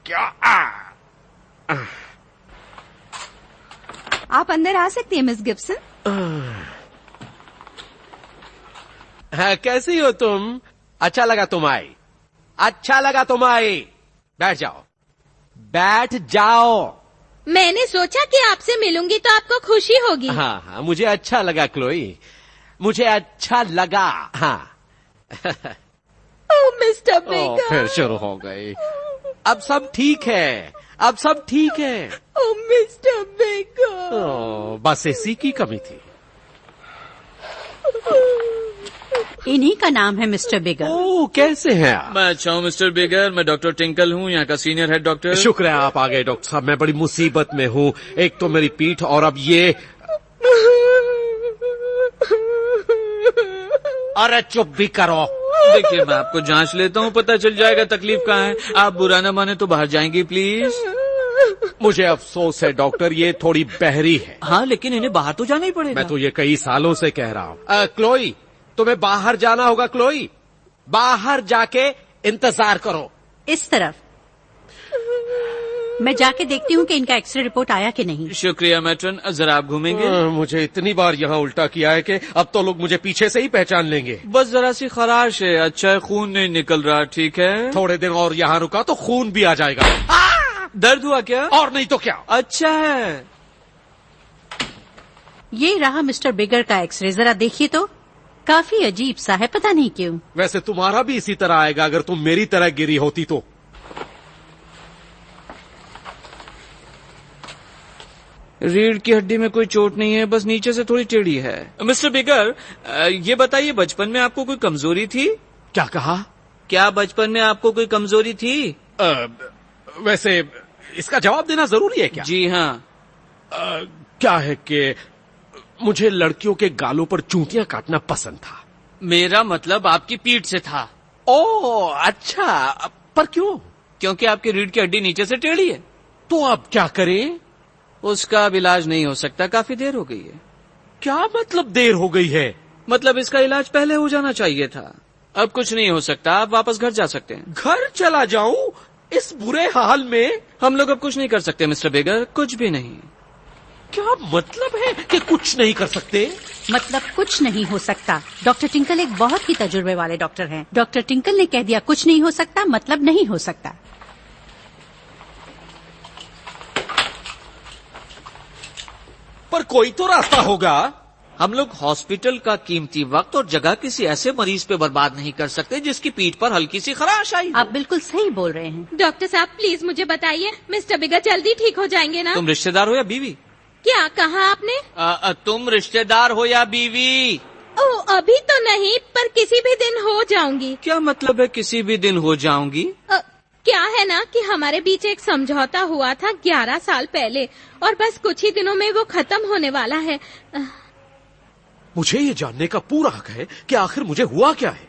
क्या? आप अंदर आ सकती हैं मिस गिब्सन। हाँ, कैसी हो तुम? अच्छा लगा तुम आई। अच्छा लगा तुम आई। बैठ जाओ, बैठ जाओ। मैंने सोचा कि आपसे मिलूंगी तो आपको खुशी होगी। हाँ, मुझे अच्छा लगा क्लोई, मुझे अच्छा लगा। हाँ। ओह मिस्टर बेकर। फिर शुरू हो गई। अब सब ठीक है, अब सब ठीक है। ओह मिस्टर बेकर। बस इसी की कमी थी। इन्हीं का नाम है मिस्टर बिगर। ओह कैसे हैं आप? मैं अच्छा हूँ मिस्टर बिगर, मैं डॉक्टर टिंकल हूँ, यहाँ का सीनियर हेड डॉक्टर। शुक्र है आप आ गए डॉक्टर साहब। मैं बड़ी मुसीबत में हूँ। एक तो मेरी पीठ और अब ये। अरे चुप भी करो। देखिए मैं आपको जांच लेता हूँ, पता चल जाएगा तकलीफ कहाँ है। आप बुरा न माने तो बाहर जाएंगी प्लीज। मुझे अफसोस है डॉक्टर, ये थोड़ी बहरी है। हाँ लेकिन इन्हें बाहर तो जाना ही पड़ेगा। मैं तो ये कई सालों से कह रहा हूँ। क्लोई, तुम्हें बाहर जाना होगा। क्लोई, बाहर जाके इंतजार करो। इस तरफ मैं जाके देखती हूँ कि इनका एक्सरे रिपोर्ट आया कि नहीं। शुक्रिया मैट्रन, जरा आप घूमेंगे? मुझे इतनी बार यहाँ उल्टा किया है कि अब तो लोग मुझे पीछे से ही पहचान लेंगे। बस जरा सी खराश है। अच्छा है, खून नहीं निकल रहा। ठीक है, थोड़े दिन और यहाँ रुका तो खून भी आ जाएगा। दर्द हुआ क्या? और नहीं तो क्या। अच्छा है। ये रहा मिस्टर बिगर का एक्सरे, जरा देखिए तो। काफी अजीब सा है, पता नहीं क्यों। वैसे तुम्हारा भी इसी तरह आएगा अगर तुम मेरी तरह गिरी होती तो। रीढ़ की हड्डी में कोई चोट नहीं है, बस नीचे से थोड़ी टेढ़ी है। मिस्टर बिगर, ये बताइए बचपन में आपको कोई कमजोरी थी? क्या कहा? क्या बचपन में आपको कोई कमजोरी थी? वैसे इसका जवाब देना जरूरी है क्या? जी हाँ। क्या है कि मुझे लड़कियों के गालों पर चूंटियां काटना पसंद था। मेरा मतलब आपकी पीठ से था। ओह अच्छा, पर क्यों? क्योंकि आपकी रीढ़ की हड्डी नीचे से टेढ़ी है। तो अब क्या करें? उसका अब इलाज नहीं हो सकता, काफी देर हो गई है। क्या मतलब देर हो गई है? मतलब इसका इलाज पहले हो जाना चाहिए था। अब कुछ नहीं हो सकता, आप वापस घर जा सकते हैं। घर चला जाऊं इस बुरे हाल में? हम लोग अब कुछ नहीं कर सकते मिस्टर बेगर, कुछ भी नहीं। क्या मतलब है कि कुछ नहीं कर सकते? मतलब कुछ नहीं हो सकता। डॉक्टर टिंकल एक बहुत ही तजुर्बे वाले डॉक्टर हैं। डॉक्टर टिंकल ने कह दिया कुछ नहीं हो सकता, मतलब नहीं हो सकता। पर कोई तो रास्ता होगा। हम लोग हॉस्पिटल का कीमती वक्त और जगह किसी ऐसे मरीज पे बर्बाद नहीं कर सकते जिसकी पीठ पर हल्की सी खराश आई। आप बिल्कुल सही बोल रहे हैं। डॉक्टर साहब प्लीज मुझे बताइए, मिस्टर बिगर जल्दी ठीक हो जाएंगे ना? तुम रिश्तेदार हो या बीवी? क्या कहा आपने? तुम रिश्तेदार हो या बीवी? ओह अभी तो नहीं, पर किसी भी दिन हो जाऊंगी। क्या मतलब है किसी भी दिन हो जाऊंगी? क्या है ना कि हमारे बीच एक समझौता हुआ था 11 साल पहले और बस कुछ ही दिनों में वो खत्म होने वाला है। मुझे ये जानने का पूरा हक है कि आखिर मुझे हुआ क्या है।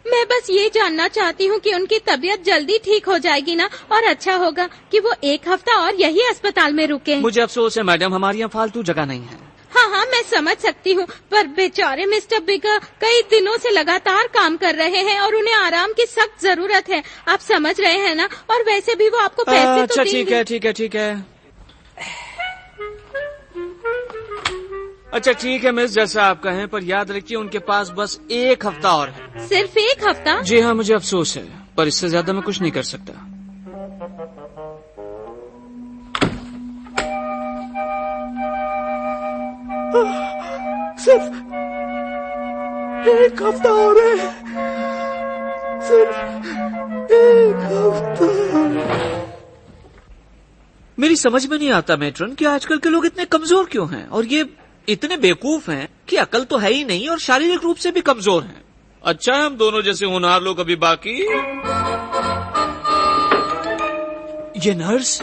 मैं बस ये जानना चाहती हूँ कि उनकी तबीयत जल्दी ठीक हो जाएगी ना, और अच्छा होगा कि वो 1 हफ्ता और यही अस्पताल में रुके। मुझे अफसोस है मैडम, हमारे यहाँ फालतू जगह नहीं है। हाँ, मैं समझ सकती हूँ, पर बेचारे मिस्टर बिगर कई दिनों से लगातार काम कर रहे हैं और उन्हें आराम की सख्त जरूरत है। आप समझ रहे हैं ना? और वैसे भी वो आपको पैसे तो देंगे। ठीक है। अच्छा ठीक है मिस, जैसा आप कहें, पर याद रखिए उनके पास बस 1 हफ्ता और है। सिर्फ 1 हफ्ता? जी हाँ, मुझे अफसोस है, पर इससे ज्यादा मैं कुछ नहीं कर सकता। सिर्फ 1 हफ्ता और है, सिर्फ 1 हफ्ता। मेरी समझ में नहीं आता मैट्रन कि आजकल के लोग इतने कमजोर क्यों हैं, और ये इतने बेवकूफ हैं कि अकल तो है ही नहीं और शारीरिक रूप से भी कमजोर हैं। अच्छा है हम दोनों जैसे होनहार लोग अभी बाकी। ये नर्स,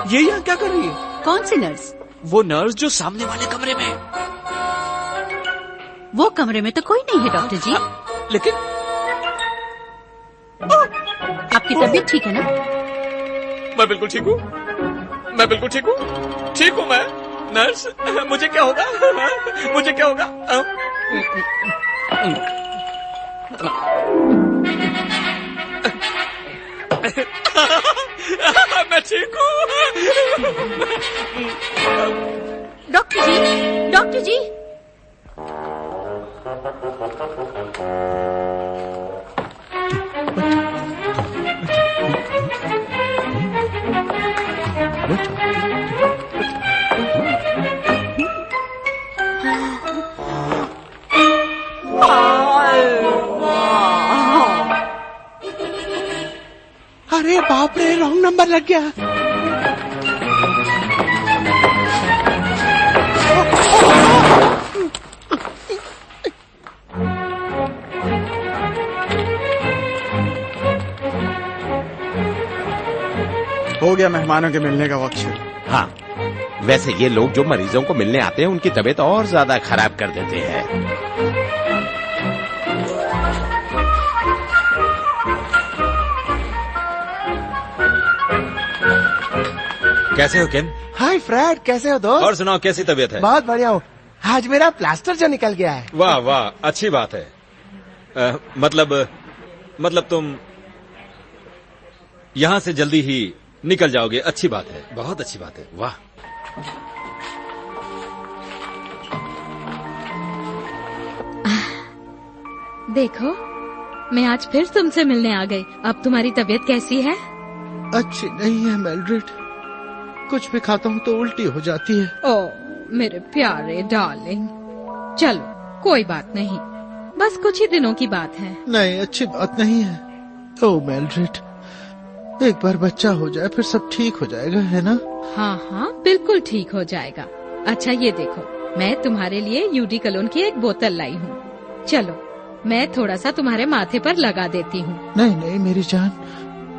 ये यहाँ क्या कर रही है? कौन सी नर्स? वो नर्स जो सामने वाले कमरे में। वो कमरे में तो कोई नहीं है डॉक्टर जी। लेकिन आपकी तबीयत ठीक है ना? मैं बिल्कुल ठीक हूँ, मैं बिल्कुल ठीक हूँ, ठीक हूँ मैं। नर्स, मुझे क्या होगा? मुझे क्या होगा? मैं ठीक हूँ। डॉक्टर जी, डॉक्टर जी। अरे बाप रे, रॉन्ग नंबर लग गया। हो गया मेहमानों के मिलने का वक्त शुरू। हाँ, वैसे ये लोग जो मरीजों को मिलने आते हैं उनकी तबीयत और ज्यादा खराब कर देते हैं। कैसे हो केन? हाय फ्रेड, कैसे हो दोस्त? और सुनाओ, कैसी तबीयत है? बहुत बढ़िया हूँ। आज मेरा प्लास्टर जो निकल गया है। वाह वाह, अच्छी बात है। मतलब तुम यहाँ से जल्दी ही निकल जाओगे, अच्छी बात है, बहुत अच्छी बात है। वाह। देखो, मैं आज फिर तुमसे मिलने आ गई। अब तुम्हारी तबीयत कैसी है? अच्छी नहीं है मेल्ड्रिड, कुछ भी खाता हूँ तो उल्टी हो जाती है। ओह मेरे प्यारे डार्लिंग, चलो कोई बात नहीं, बस कुछ ही दिनों की बात है। नहीं, अच्छी बात नहीं है। ओह मेल्ड्रिड, एक बार बच्चा हो जाए फिर सब ठीक हो जाएगा, है ना? हाँ हाँ, बिल्कुल ठीक हो जाएगा। अच्छा ये देखो, मैं तुम्हारे लिए यूडी कलोन की एक बोतल लाई हूँ। चलो मैं थोड़ा सा तुम्हारे माथे पर लगा देती हूँ। नहीं नहीं मेरी जान,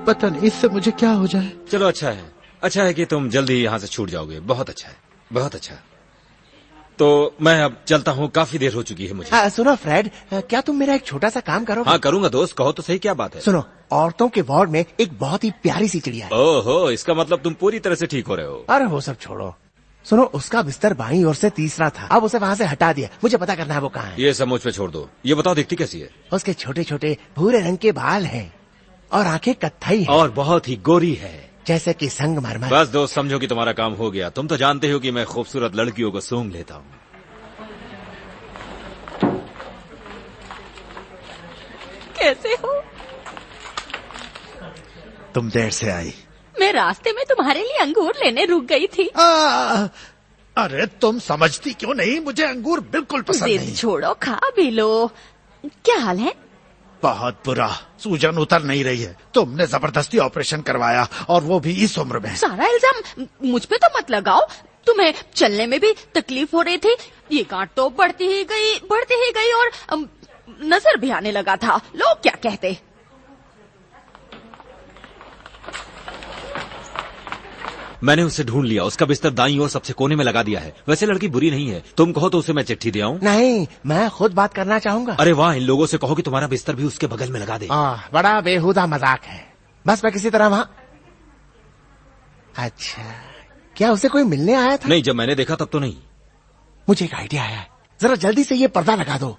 पता नहीं इससे मुझे क्या हो जाए। चलो अच्छा है कि तुम जल्दी यहाँ से छूट जाओगे। बहुत अच्छा है, बहुत अच्छा। तो मैं अब चलता हूँ, काफी देर हो चुकी है मुझे। सुनो फ्रेड, क्या तुम मेरा एक छोटा सा काम करो? हाँ करूंगा दोस्त, कहो तो सही, क्या बात है? सुनो, औरतों के वार्ड में एक बहुत ही प्यारी सी चिड़िया है। ओहो, इसका मतलब तुम पूरी तरह से ठीक हो रहे हो। अरे वो सब छोड़ो, सुनो, उसका बिस्तर बाईं ओर से तीसरा था, अब उसे वहाँ से हटा दिया। मुझे पता करना है वो कहाँ है। ये सब मुझ पे छोड़ दो। ये बताओ दिखती कैसी है? उसके छोटे छोटे भूरे रंग के बाल हैं और आंखें कत्थई हैं। और बहुत ही गोरी है, जैसे कि संगमरमर। बस दोस्त समझो कि तुम्हारा काम हो गया। तुम तो जानते हो कि मैं खूबसूरत लड़कियों को सूंघ लेता हूँ। कैसे हो? तुम देर से आई। मैं रास्ते में तुम्हारे लिए अंगूर लेने रुक गई थी। अरे तुम समझती क्यों नहीं? मुझे अंगूर बिल्कुल पसंद जिद नहीं। छोड़ो, खा भी लो। क्या हाल है? बहुत बुरा, सूजन उतर नहीं रही है। तुमने जबरदस्ती ऑपरेशन करवाया और वो भी इस उम्र में। सारा इल्जाम मुझ पे तो मत लगाओ। तुम्हें चलने में भी तकलीफ हो रही थी, ये गांठ तो बढ़ती ही गई और नजर भी आने लगा था। लोग क्या कहते। मैंने उसे ढूंढ लिया, उसका बिस्तर दाईं ओर सबसे कोने में लगा दिया है। वैसे लड़की बुरी नहीं है, तुम कहो तो उसे मैं चिट्ठी दे आऊं? नहीं, मैं खुद बात करना चाहूंगा। अरे वाह, इन लोगों से कहो कि तुम्हारा बिस्तर भी उसके बगल में लगा दे। बड़ा बेहुदा मजाक है। बस मैं किसी तरह वहाँ। अच्छा, क्या उसे कोई मिलने आया था? नहीं, जब मैंने देखा तब तो नहीं। मुझे एक आइडिया आया है, जरा जल्दी से ये पर्दा लगा दो।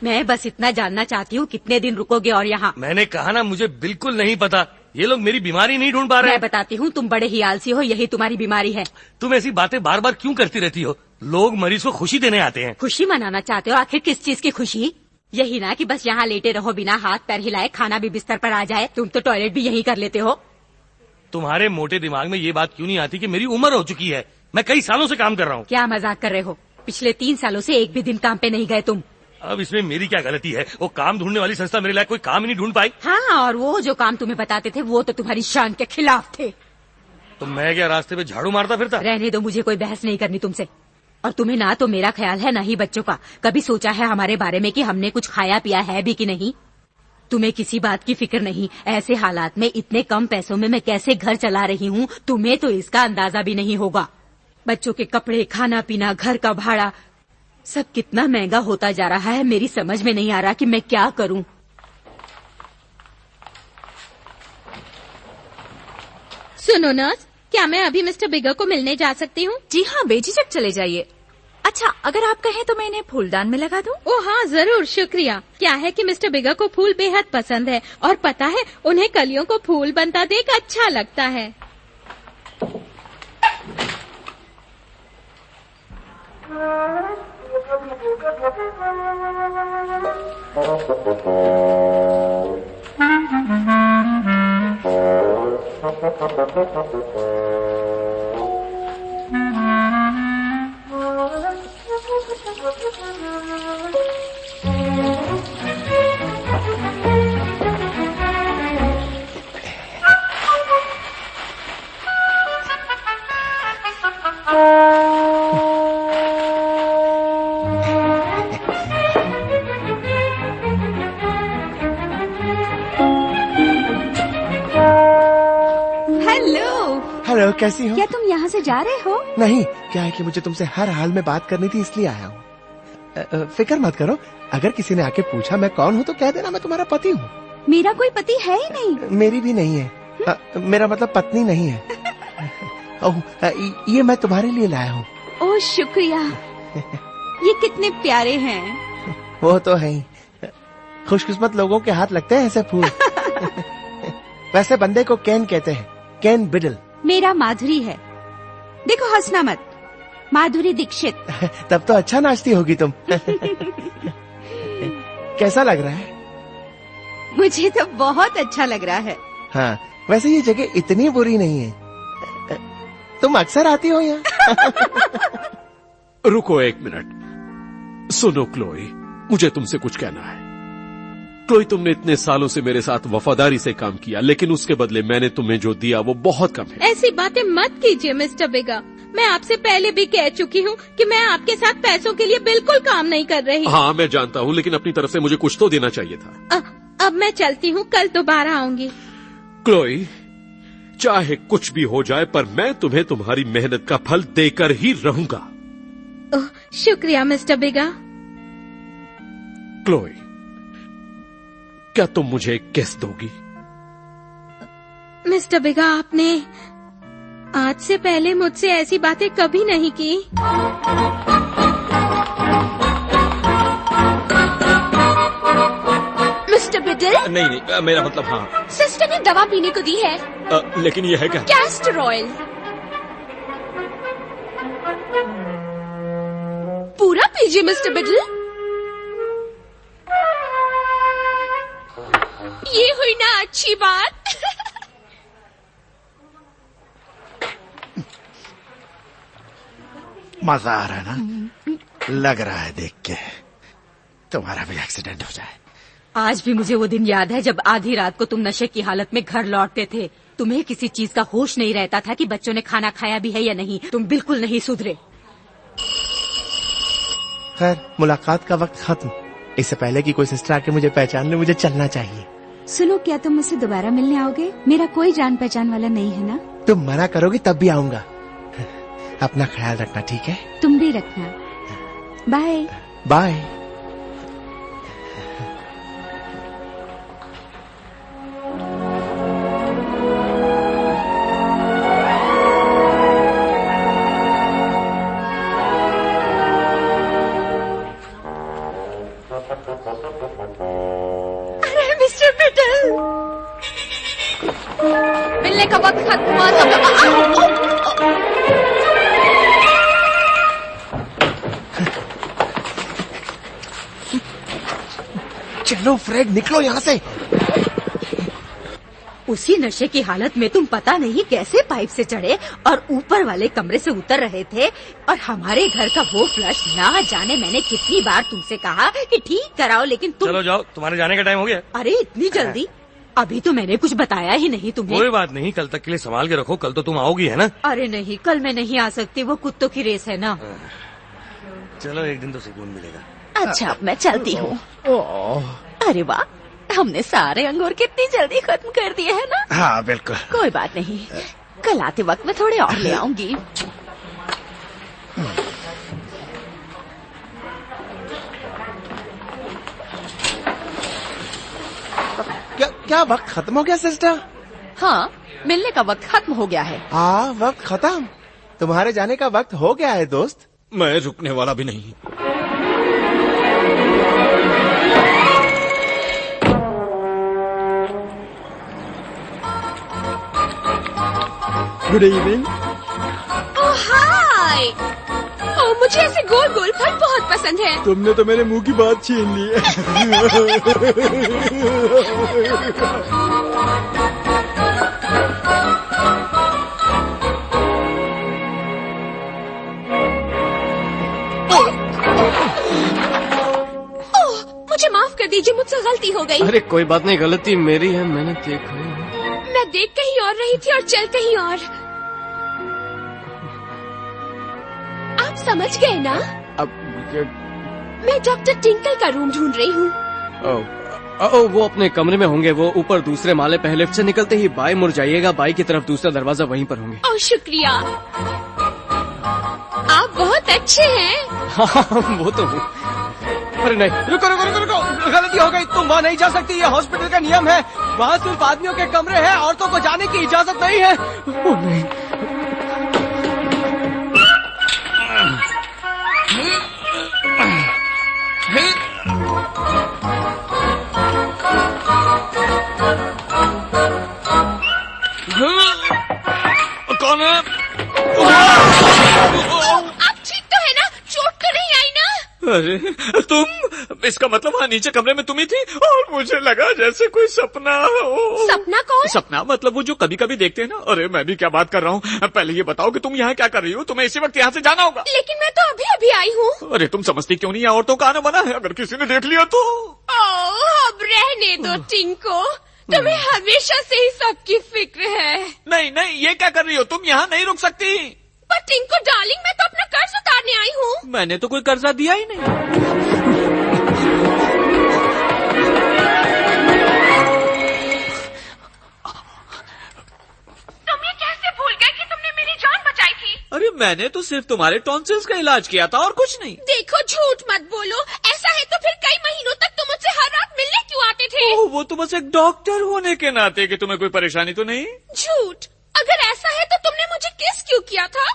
मैं बस इतना जानना चाहती हूँ कितने दिन रुकोगे और यहाँ? मैंने कहा ना, मुझे बिल्कुल नहीं पता। ये लोग मेरी बीमारी नहीं ढूंढ पा रहे। मैं बताती हूँ, तुम बड़े ही आलसी हो, यही तुम्हारी बीमारी है। तुम ऐसी बातें बार बार क्यों करती रहती हो? लोग मरीज को खुशी देने आते हैं। खुशी मनाना चाहते हो? आखिर किस चीज की खुशी? यही ना कि बस यहाँ लेटे रहो बिना हाथ पैर हिलाए, खाना भी बिस्तर पर आ जाए। तुम तो टॉयलेट भी यही कर लेते हो। तुम्हारे मोटे दिमाग में ये बात क्यों नहीं आती कि मेरी उम्र हो चुकी है, मैं कई सालों से काम कर रहा हूँ। क्या मजाक कर रहे हो? पिछले 3 सालों से एक भी दिन काम पे नहीं गए तुम। अब इसमें मेरी क्या गलती है? वो काम ढूंढने वाली संस्था मेरे लायक कोई काम ही नहीं ढूंढ पाई। हाँ, और वो जो काम तुम्हें बताते थे वो तो तुम्हारी शान के खिलाफ थे। तो मैं क्या रास्ते पे झाड़ू मारता फिरता? रहने दो, मुझे कोई बहस नहीं करनी तुमसे। और तुम्हें ना तो मेरा ख्याल है ना ही बच्चों का। कभी सोचा है हमारे बारे में कि हमने कुछ खाया पिया है भी कि नहीं? तुम्हें किसी बात की फिक्र नहीं। ऐसे हालात में इतने कम पैसों में मैं कैसे घर चला रही हूँ, तुम्हें तो इसका अंदाजा भी नहीं होगा। बच्चों के कपड़े, खाना पीना, घर का भाड़ा, सब कितना महंगा होता जा रहा है। मेरी समझ में नहीं आ रहा कि मैं क्या करूं। सुनो नर्स, क्या मैं अभी मिस्टर बिगर को मिलने जा सकती हूँ? जी हाँ, बेझिझक चले जाइए। अच्छा, अगर आप कहें तो मैं इन्हें फूलदान में लगा दूं? ओ हाँ, जरूर, शुक्रिया। क्या है कि मिस्टर बिगर को फूल बेहद पसंद है और पता है उन्हें कलियों को फूल बनता देख अच्छा लगता है। हेलो, कैसी हो? क्या तुम यहाँ से जा रहे हो? नहीं, क्या है कि मुझे तुमसे हर हाल में बात करनी थी, इसलिए आया हूँ। फिक्र मत करो, अगर किसी ने आके पूछा मैं कौन हूँ तो कह देना मैं तुम्हारा पति हूँ। मेरा कोई पति है ही नहीं। मेरी भी नहीं है। मेरा मतलब पत्नी नहीं है। ओह, ये मैं तुम्हारे लिए लाया हूँ। ओह, शुक्रिया। ये कितने प्यारे हैं। वो तो है ही, खुशकिस्मत लोगों के हाथ लगते हैं ऐसे फूल। वैसे बंदे को केन कहते हैं, केन बिडल। मेरा माधुरी है। देखो, हंसना मत। माधुरी दीक्षित। तब तो अच्छा नाचती होगी तुम। कैसा लग रहा है? मुझे तो बहुत अच्छा लग रहा है। हाँ, वैसे ये जगह इतनी बुरी नहीं है। तुम अक्सर आती हो यहाँ? रुको एक मिनट। सुनो क्लोई, मुझे तुमसे कुछ कहना है। क्लोई, तुमने इतने सालों से मेरे साथ वफादारी से काम किया, लेकिन उसके बदले मैंने तुम्हें जो दिया वो बहुत कम है। ऐसी बातें मत कीजिए मिस्टर बिगर। मैं आपसे पहले भी कह चुकी हूँ कि मैं आपके साथ पैसों के लिए बिल्कुल काम नहीं कर रही। हाँ, मैं जानता हूँ, लेकिन अपनी तरफ से मुझे कुछ तो देना चाहिए था। अब मैं चलती हूँ, कल दोबारा आऊंगी। क्लोई, चाहे कुछ भी हो जाए पर मैं तुम्हें तुम्हारी मेहनत का फल देकर ही रहूंगा। शुक्रिया मिस्टर बिगर। क्लोई, क्या तुम मुझे एक किस दोगी? मिस्टर बिगर, आपने आज से पहले मुझसे ऐसी बातें कभी नहीं की। मिस्टर बिडल? नहीं, मेरा मतलब हाँ। सिस्टर ने दवा पीने को दी है। लेकिन ये है क्या? Castor oil. पूरा पीजिए मिस्टर बिडल। ये हुई ना अच्छी बात। मजा आ रहा है ना? लग रहा है देख के तुम्हारा भी एक्सीडेंट हो जाए। आज भी मुझे वो दिन याद है जब आधी रात को तुम नशे की हालत में घर लौटते थे। तुम्हें किसी चीज का होश नहीं रहता था कि बच्चों ने खाना खाया भी है या नहीं। तुम बिल्कुल नहीं सुधरे। खैर, मुलाकात का वक्त खत्म। इससे पहले कि कोई सिस्टर आके मुझे पहचान ले, मुझे चलना चाहिए। सुनो, क्या तुम मुझसे दोबारा मिलने आओगे? मेरा कोई जान पहचान वाला नहीं है ना? तुम मना करोगी तब भी आऊंगा। अपना ख्याल रखना, ठीक है? तुम भी रखना। Bye bye. अरे मिस्टर बिटल, मिलने का वक्त खत्म हुआ चलो फ्रेड, निकलो यहाँ से। उसी नशे की हालत में तुम पता नहीं कैसे पाइप से चढ़े और ऊपर वाले कमरे से उतर रहे थे, और हमारे घर का वो फ्लश ना जाने मैंने कितनी बार तुमसे कहा कि ठीक कराओ, लेकिन तुम। चलो जाओ, तुम्हारे जाने का टाइम हो गया। अरे इतनी जल्दी? अभी तो मैंने कुछ बताया ही नहीं तुम्हें। कोई बात नहीं, कल तक के लिए संभाल के रखो, कल तो तुम आओगी है ना? अरे नहीं, कल मैं नहीं आ सकती, वो कुत्तों की रेस है ना। चलो एक दिन तो सुकून मिलेगा। अच्छा, अब मैं चलती हूँ। अरे वाह, हमने सारे अंगूर कितनी जल्दी खत्म कर दिए है ना? हाँ बिल्कुल। कोई बात नहीं, कल आते वक्त मैं थोड़े और ले आऊंगी। क्या वक्त खत्म हो गया सिस्टर? हाँ, मिलने का वक्त खत्म हो गया है। हाँ, वक्त खत्म। तुम्हारे जाने का वक्त हो गया है दोस्त। मैं रुकने वाला भी नहीं। Good evening. हाय। मुझे ऐसे गोल गोल फल बहुत पसंद है। तुमने तो मेरे मुंह की बात छीन ली है। मुझे माफ कर दीजिए, मुझसे गलती हो गई। अरे कोई बात नहीं, गलती मेरी है, मैंने देखा ही नहीं। मैं देख कहीं और रही थी और चल कहीं और। आप समझ गए ना? अब मैं डॉक्टर टिंकल का रूम ढूंढ रही हूँ। वो अपने कमरे में होंगे। वो ऊपर दूसरे माले पे, लिफ्ट से निकलते ही बाएं मुड़ जाइएगा, बाई की तरफ दूसरा दरवाजा वहीं पर होंगे। ओह शुक्रिया, आप बहुत अच्छे हैं। हाँ वो तो हूँ। अरे नहीं, रुको रुको रुको रुको, गलती हो गई। तुम वहाँ नहीं जा सकती, ये हॉस्पिटल का नियम है। वहाँ सिर्फ आदमियों के कमरे हैं, औरतों को जाने की इजाजत नहीं है। ओह नहीं। कौन है? आप ठीक तो है ना? चोट तो नहीं आई ना? अरे तुम, इसका मतलब वहाँ नीचे कमरे में तुम ही थी, और मुझे लगा जैसे कोई सपना हो। सपना कौन? सपना मतलब वो जो कभी कभी देखते हैं ना। अरे मैं भी क्या बात कर रहा हूँ। पहले ये बताओ कि तुम यहाँ क्या कर रही हो? तुम्हें इसी वक्त यहाँ से जाना होगा। लेकिन मैं तो अभी अभी आई हूँ। अरे तुम समझती क्यों नहीं, औरतों का आना मना है, अगर किसी ने देख लिया तो। अब रहने दो टिंको, तुम्हें हमेशा से ही सबकी फिक्र है। नहीं नहीं, ये क्या कर रही हो तुम? यहाँ नहीं रुक सकती। पर टिंको डार्लिंग, मैं तो अपना कर्ज उतारने आई हूँ। मैंने तो कोई कर्जा दिया ही नहीं। तुम ये कैसे भूल गए कि तुमने मेरी जान बचाई थी? अरे मैंने तो सिर्फ तुम्हारे टॉन्सिल्स का इलाज किया था और कुछ नहीं। देखो झूठ मत बोलो, ऐसा है तो फिर कई महीनों तक तुम मुझसे हर रात मिलने क्यों आते थे? वो तो बस एक डॉक्टर होने के नाते कि तुम्हें कोई परेशानी तो नहीं। झूठ, अगर ऐसा है तो तुमने मुझे किस क्यों किया था?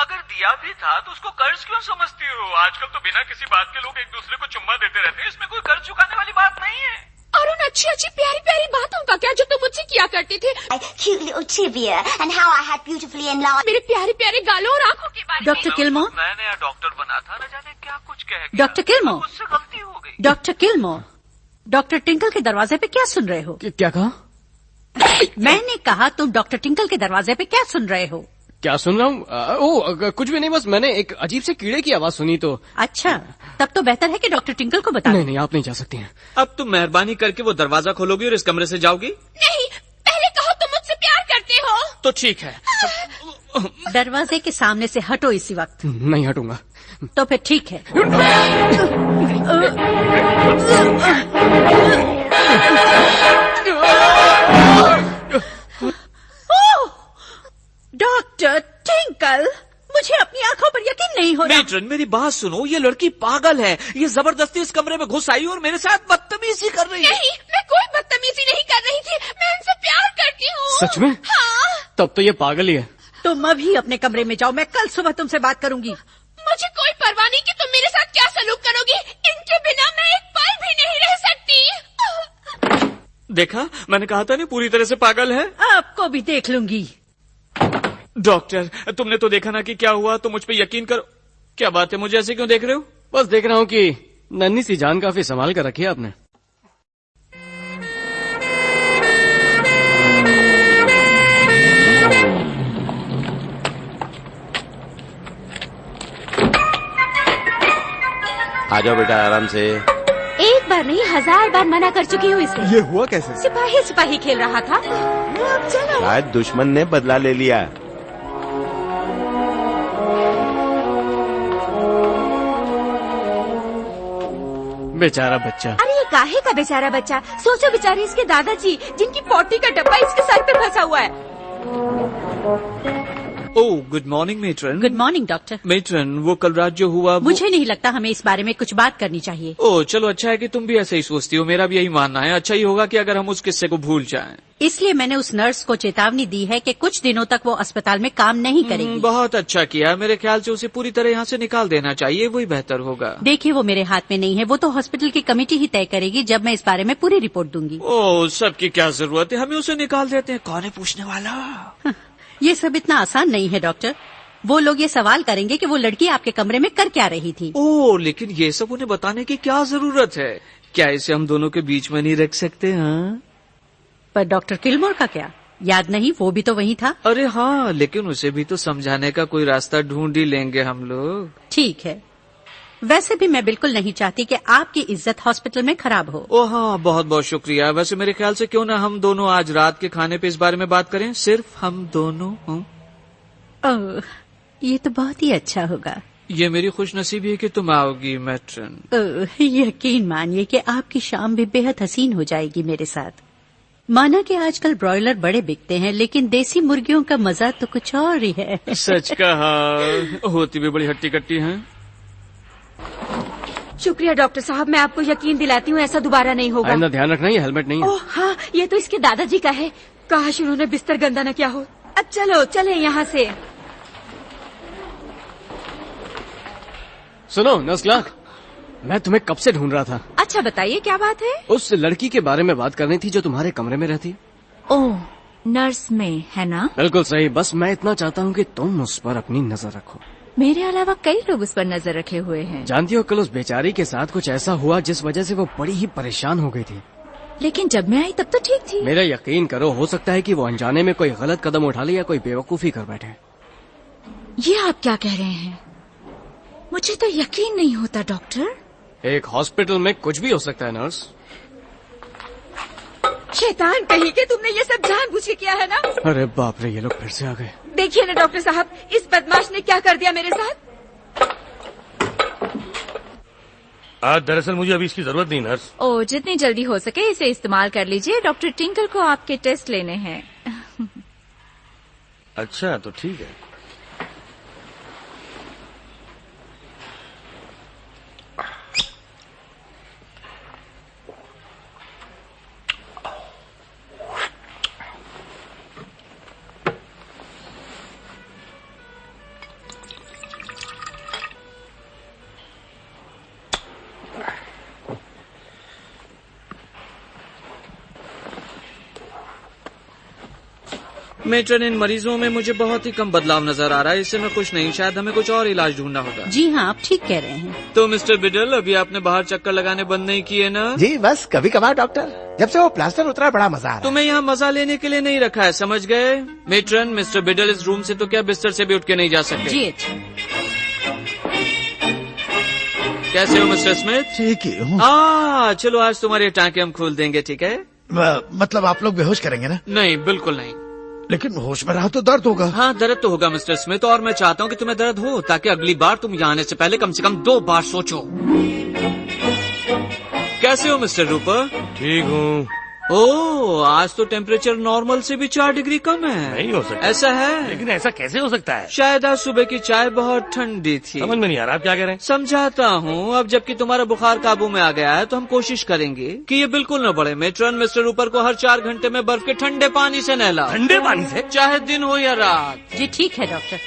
अगर दिया भी था तो उसको कर्ज क्यों समझती हो? आजकल तो बिना किसी बात के लोग एक दूसरे को चुम्मा देते रहते हैं, इसमें कोई कर्ज चुकाने वाली बात नहीं है। और उन अच्छी अच्छी प्यारी प्यारी बातों का क्या जो तुम मुझसे किया करते थे? मेरे प्यारे प्यारे गालों और आंखों के बारे में। डॉक्टर किल्मोर, नया नया डॉक्टर बना था, न जाने क्या कुछ कह गया। डॉक्टर किल्मोर, मुझसे गलती हो गई। डॉक्टर किल्मोर, डॉक्टर टिंकल के दरवाजे पे क्या सुन रहे हो? क्या कहा? मैंने कहा तुम डॉक्टर टिंकल के दरवाजे पे क्या सुन रहे हो? क्या सुन रहा हूँ? कुछ भी नहीं, बस मैंने एक अजीब से कीड़े की आवाज सुनी तो। अच्छा, तब तो बेहतर है कि डॉक्टर टिंकल को बता। नहीं, आप नहीं जा सकती हैं। अब तुम मेहरबानी करके वो दरवाजा खोलोगी और इस कमरे से जाओगी? नहीं, पहले कहो तुम मुझसे प्यार करते हो। तो ठीक है। दरवाजे के सामने से हटो इसी वक्त। नहीं हटूंगा। तो फिर ठीक है। डॉक्टर टिंकल, मुझे अपनी आंखों पर यकीन नहीं हो रहा। मेट्रन, मेरी बात सुनो, ये लड़की पागल है। ये जबरदस्ती इस कमरे में घुस आई और मेरे साथ बदतमीजी कर रही है। नहीं, मैं कोई बदतमीजी नहीं कर रही थी, मैं इनसे प्यार करती हूँ। सच में? हाँ। तब तो ये पागल ही है। तुम अभी अपने कमरे में जाओ, मैं कल सुबह तुमसे बात करूंगी। मुझे कोई परवाह नहीं कि तुम मेरे साथ क्या सलूक करोगी। इनके बिना मैं एक पल भी नहीं रह सकती। देखा, मैंने कहा था नहीं पूरी तरह से पागल है। आपको भी देख लूंगी। डॉक्टर, तुमने तो देखा ना कि क्या हुआ, तो मुझ पे यकीन करो। क्या बात है, मुझे ऐसे क्यों देख रहे हो? बस देख रहा हूँ कि नन्ही सी जान काफी संभाल कर रखी है आपने। आ जाओ बेटा, आराम से। एक बार नहीं 1000 बार मना कर चुकी हूँ इसे। ये हुआ कैसे? सिपाही सिपाही खेल रहा था। शायद दुश्मन ने बदला ले लिया। बेचारा बच्चा। अरे ये काहे का बेचारा बच्चा? सोचो बेचारे इसके दादाजी, जिनकी पोटी का डब्बा इसके सर पे फंसा हुआ है। Oh, good morning matron. Good morning doctor. Matron, वो कल रात जो हुआ मुझे नहीं लगता हमें इस बारे में कुछ बात करनी चाहिए। ओह, चलो अच्छा है कि तुम भी ऐसे ही सोचती हो। मेरा भी यही मानना है। अच्छा ही होगा कि अगर हम उस किस्से को भूल जाएं। इसलिए मैंने उस नर्स को चेतावनी दी है कि कुछ दिनों तक वो अस्पताल में काम नहीं करेगी। बहुत अच्छा किया। मेरे ख्याल से उसे पूरी तरह यहाँ से निकाल देना चाहिए, वही बेहतर होगा। देखिए, वो मेरे हाथ में नहीं है, वो तो हॉस्पिटल की कमेटी ही तय करेगी जब मैं इस बारे में पूरी रिपोर्ट दूंगी। ओह, सबकी क्या जरूरत है, हमें उसे निकाल देते हैं। कौन है पूछने वाला? ये सब इतना आसान नहीं है डॉक्टर। वो लोग ये सवाल करेंगे कि वो लड़की आपके कमरे में कर क्या रही थी। ओह, लेकिन ये सब उन्हें बताने की क्या जरूरत है? क्या इसे हम दोनों के बीच में नहीं रख सकते? हाँ, पर डॉक्टर किलमोर का क्या, याद नहीं? वो भी तो वही था। अरे हाँ, लेकिन उसे भी तो समझाने का कोई रास्ता ढूंढ ही लेंगे हम लोग। ठीक है। वैसे भी मैं बिल्कुल नहीं चाहती कि आपकी इज्जत हॉस्पिटल में खराब हो। ओह हाँ, बहुत बहुत शुक्रिया। वैसे मेरे ख्याल से क्यों ना हम दोनों आज रात के खाने पे इस बारे में बात करें, सिर्फ हम दोनों। ओह, ये तो बहुत ही अच्छा होगा। ये मेरी खुशनसीबी है कि तुम आओगी मैट्रन। यकीन मानिए कि आपकी शाम भी बेहद हसीन हो जाएगी मेरे साथ। माना कि आजकल ब्रॉयलर बड़े बिकते हैं, लेकिन देसी मुर्गियों का मजा तो कुछ और ही है। सच कहा, होती भी बड़ी हट्टी कट्टी हैं। शुक्रिया डॉक्टर साहब, मैं आपको यकीन दिलाती हूँ ऐसा दोबारा नहीं होगा। आइंदा ध्यान रखना, ये हेलमेट नहीं है। ओह हाँ, ये तो इसके दादाजी का है। काश उन्होंने बिस्तर गंदा न किया हो। अब चलो चले यहाँ से। सुनो नर्स क्लार्क, मैं तुम्हें कब से ढूंढ रहा था। अच्छा बताइए, क्या बात है? उस लड़की के बारे में बात करनी थी जो तुम्हारे कमरे में रहती। ओह, नर्स में है ना? बिल्कुल सही। बस मैं इतना चाहता हूँ कि तुम उस पर अपनी नजर रखो। मेरे अलावा कई लोग उस पर नजर रखे हुए हैं। जानती हो, कल उस बेचारी के साथ कुछ ऐसा हुआ जिस वजह से वो बड़ी ही परेशान हो गई थी। लेकिन जब मैं आई तब तो ठीक थी। मेरा यकीन करो, हो सकता है कि वो अनजाने में कोई गलत कदम उठा ले या कोई बेवकूफी कर बैठे। ये आप क्या कह रहे हैं? मुझे तो यकीन नहीं होता डॉक्टर। एक हॉस्पिटल में कुछ भी हो सकता है नर्स। शैतान कहीं के, तुमने ये सब जानबूझ के किया है ना? अरे बाप रे, ये लोग फिर से आ गए। देखिए ना डॉक्टर साहब, इस बदमाश ने क्या कर दिया मेरे साथ। दरअसल मुझे अभी इसकी जरूरत नहीं नर्स। ओ, जितनी जल्दी हो सके इसे इस्तेमाल कर लीजिए। डॉक्टर टिंकल को आपके टेस्ट लेने हैं। अच्छा, तो ठीक है। मेट्रन, इन मरीजों में मुझे बहुत ही कम बदलाव नजर आ रहा है। इससे मैं खुश नहीं। शायद हमें कुछ और इलाज ढूंढना होगा। जी हाँ, आप ठीक कह रहे हैं। तो मिस्टर बिडल, अभी आपने बाहर चक्कर लगाने बंद नहीं किए ना? जी बस कभी कभार डॉक्टर, जब से वो प्लास्टर उतरा बड़ा मजा आ रहा है। तुम्हें यहाँ मजा लेने के लिए नहीं रखा है, समझ गए? मेट्रन, मिस्टर बिडल इस रूम से तो क्या बिस्तर से भी उठ के नहीं जा सकते। जी अच्छा। कैसे हो मिस्टर स्मिथ? ठीक ही हूँ। चलो आज तुम्हारे टाँके हम खोल देंगे, ठीक है? मतलब आप लोग बेहोश करेंगे ना? नहीं, बिल्कुल नहीं। लेकिन होश में रहा तो दर्द होगा। हाँ, दर्द तो होगा मिस्टर स्मिथ, और मैं चाहता हूँ कि तुम्हें दर्द हो ताकि अगली बार तुम यहाँ आने से पहले कम से कम 2 बार सोचो। कैसे हो मिस्टर रूपर? ठीक हूँ। ओह, आज तो टेम्परेचर नॉर्मल से भी 4 डिग्री कम है। नहीं हो सकता। ऐसा है? लेकिन ऐसा कैसे हो सकता है? शायद आज सुबह की चाय बहुत ठंडी थी। समझ में नहीं आ रहा आप क्या कह रहे हैं। समझाता हूँ। अब जबकि तुम्हारा बुखार काबू में आ गया है तो हम कोशिश करेंगे कि ये बिल्कुल न बढ़े। मेट्रन, मिस्टर रूपर को हर 4 घंटे में बर्फ के ठंडे पानी से नहला। ठंडे पानी से? चाहे दिन हो या रात। जी ठीक है डॉक्टर।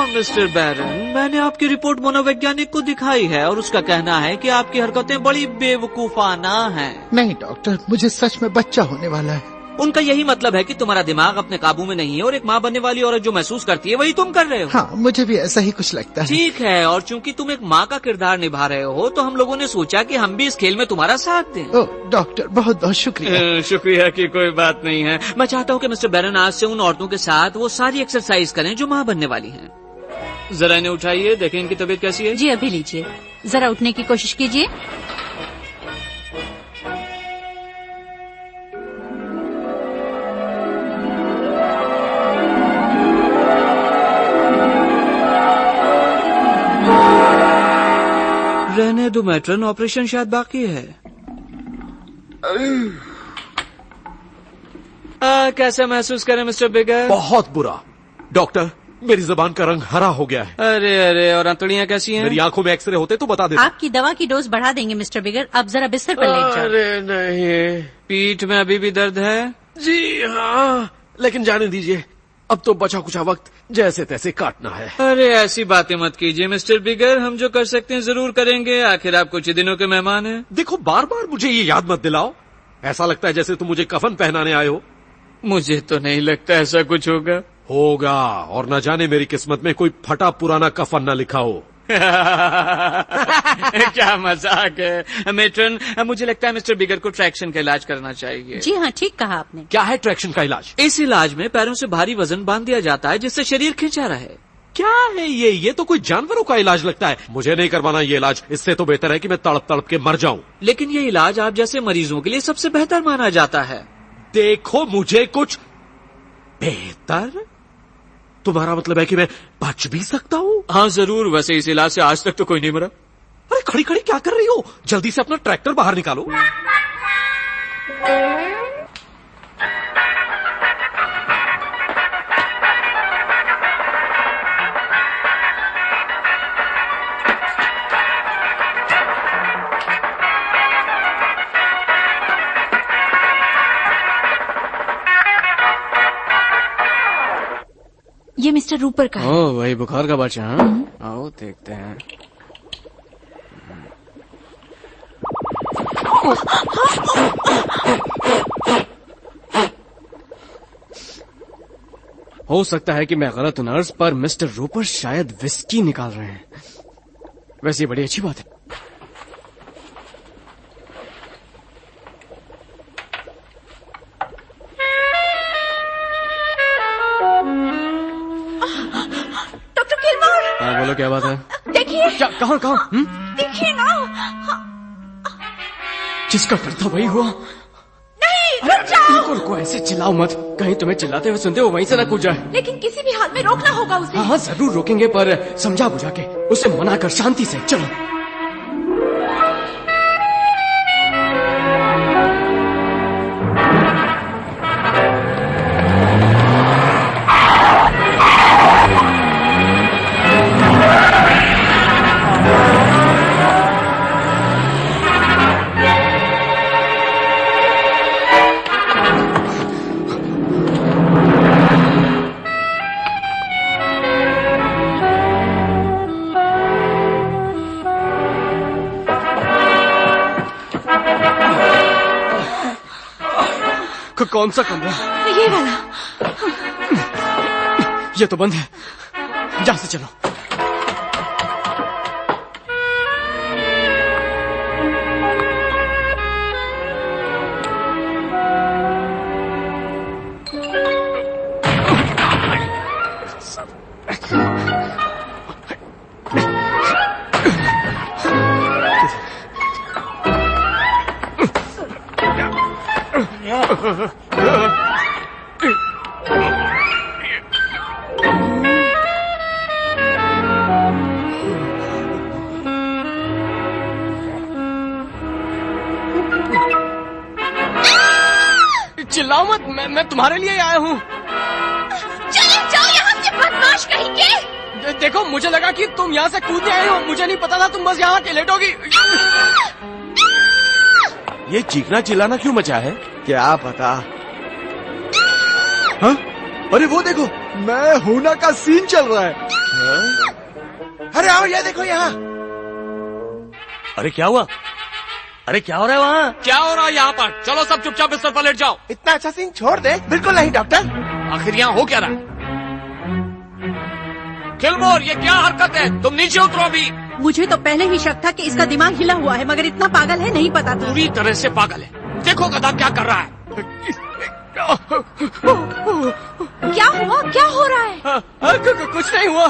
मिस्टर बैरन, मैंने आपकी रिपोर्ट मनोवैज्ञानिक को दिखाई है और उसका कहना है कि आपकी हरकतें बड़ी बेवकूफाना हैं। नहीं डॉक्टर, मुझे सच में बच्चा होने वाला है। उनका यही मतलब है कि तुम्हारा दिमाग अपने काबू में नहीं है और एक माँ बनने वाली औरत जो महसूस करती है वही तुम कर रहे हो। हाँ, मुझे भी ऐसा ही कुछ लगता है। ठीक है, और चूंकि तुम एक माँ का किरदार निभा रहे हो तो हम लोगों ने सोचा कि हम भी इस खेल में तुम्हारा साथ दें। ओह डॉक्टर, बहुत बहुत शुक्रिया। शुक्रिया की कोई बात नहीं है। मैं चाहता हूँ कि मिस्टर बैरन आज से उन औरतों के साथ वो सारी एक्सरसाइज करें जो माँ बनने वाली हैं। जरा इन्हें उठाइए, देखें इनकी तबीयत कैसी है। जी अभी लीजिए, जरा उठने की कोशिश कीजिए। रहने दो मैट्रन, ऑपरेशन शायद बाकी है। कैसा महसूस करें मिस्टर बिगर? बहुत बुरा डॉक्टर, मेरी जबान का रंग हरा हो गया है। अरे, और आंतड़ियाँ कैसी हैं? मेरी आंखों में एक्सरे होते तो बता देते। आपकी दवा की डोज बढ़ा देंगे मिस्टर बिगर, आप जरा बिस्तर पर लेट जाओ। अरे नहीं, पीठ में अभी भी दर्द है? जी हाँ, लेकिन जाने दीजिए, अब तो बचा कुछ वक्त जैसे तैसे काटना है। अरे ऐसी बातें मत कीजिए मिस्टर बिगर, हम जो कर सकते हैं जरूर करेंगे। आखिर आप कुछ ही दिनों के मेहमान हैं। देखो, बार बार मुझे ये याद मत दिलाओ। ऐसा लगता है जैसे तुम मुझे कफन पहनाने आए हो। मुझे तो नहीं लगता ऐसा कुछ होगा। होगा, और न जाने मेरी किस्मत में कोई फटा पुराना कफन न लिखा हो। क्या मजाक है मेट्रन, मुझे लगता है मिस्टर बिगर को ट्रैक्शन का इलाज करना चाहिए। जी हाँ, ठीक कहा आपने। क्या है ट्रैक्शन का इलाज? इस इलाज में पैरों से भारी वजन बांध दिया जाता है जिससे शरीर खिंचा रहे। क्या है ये तो कोई जानवरों का इलाज लगता है। मुझे नहीं करवाना ये इलाज, इससे तो बेहतर है कि मैं तड़प तड़प के मर जाऊं। लेकिन ये इलाज आप जैसे मरीजों के लिए सबसे बेहतर माना जाता है। देखो, मुझे कुछ बेहतर? तुम्हारा मतलब है कि मैं बच भी सकता हूँ? हाँ जरूर, वैसे इस इलाज से आज तक तो कोई नहीं मरा। अरे खड़ी खड़ी क्या कर रही हो? जल्दी से अपना ट्रैक्टर बाहर निकालो। ये मिस्टर रूपर का है। ओह, वही बुखार का बच्चा। हाँ, आओ देखते हैं। हो सकता है कि मैं गलत नर्स, पर मिस्टर रूपर शायद विस्की निकाल रहे हैं। वैसे ये बड़ी अच्छी बात है। डॉक्टर किलमोर, हाँ बोलो, क्या बात है? देखिए। क्या? कहाँ कहाँ? देखिए ना। जिसका डर था वही हुआ। नहीं, रुक जाओ। रुको, ऐसे चिल्लाओ मत, कहीं तुम्हें चिल्लाते हुए सुनते हो वहीं से ना कूद जाए। लेकिन किसी भी हाल में रोकना होगा उसे। हाँ जरूर रोकेंगे, पर समझा बुझा के, उसे मना कर शांति से। चलो। कौन सा कमरा? ये वाला। ये तो बंद है, यहां से चलो। चिल्लाओ मत, मैं तुम्हारे लिए आया हूँ। चले जाओ यहाँ से बदमाश कहीं के। देखो, मुझे लगा कि तुम यहाँ से कूदने आए हो, मुझे नहीं पता था तुम बस यहाँ के लेटोगी। ये चीखना चिल्लाना क्यों मचा है? क्या पता। हाँ? अरे वो देखो, मैं हूना का सीन चल रहा है। अरे आओ, ये देखो यहाँ। अरे क्या हुआ? अरे क्या हो रहा है वहाँ? क्या हो रहा है यहाँ पर? चलो सब चुपचाप बिस्तर पर लेट जाओ। इतना अच्छा सीन छोड़ दे। बिल्कुल नहीं डॉक्टर। आखिर यहाँ हो क्या रहा है? किलमोर, ये क्या हरकत है? तुम नीचे उतरो अभी। मुझे तो पहले ही शक था कि इसका दिमाग हिला हुआ है, मगर इतना पागल है नहीं पता था। पूरी तरह से पागल है। देखो गधा क्या कर रहा है। क्या हुआ? क्या हो रहा है? कुछ नहीं हुआ,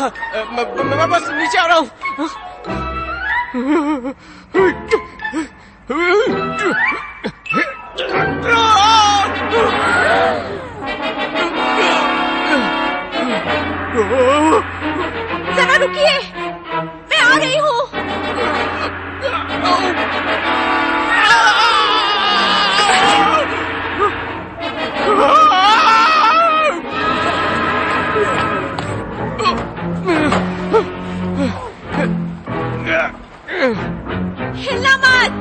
मैं बस नीचे आ रहा हूँ। जरा रुकिए, मैं आ रही हूँ। हिलना मत।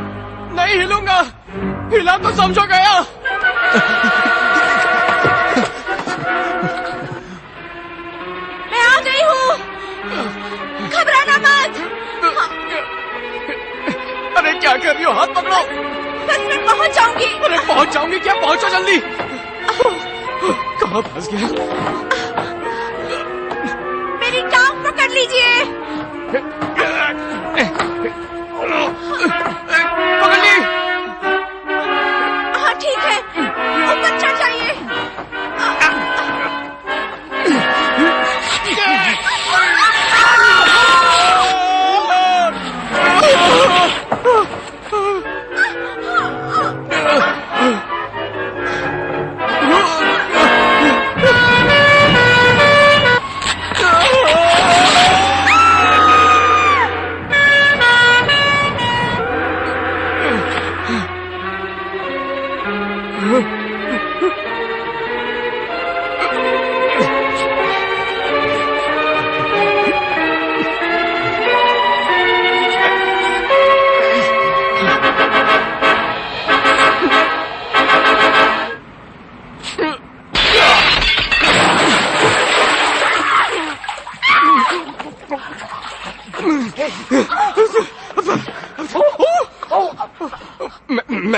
नहीं हिलूंगा, हिला तो समझो गया। मैं आ गई हूँ, घबराना मत। अरे क्या कर रही हो? हाथ पकड़ो। बस मैं पहुँच जाऊंगी। अरे पहुँच जाऊंगी क्या? पहुँचो जल्दी। कहाँ फंस गया? मेरी टांग पकड़ लीजिए। पकड़ ली। हाँ ठीक है, ऊपर चढ़ जाइए।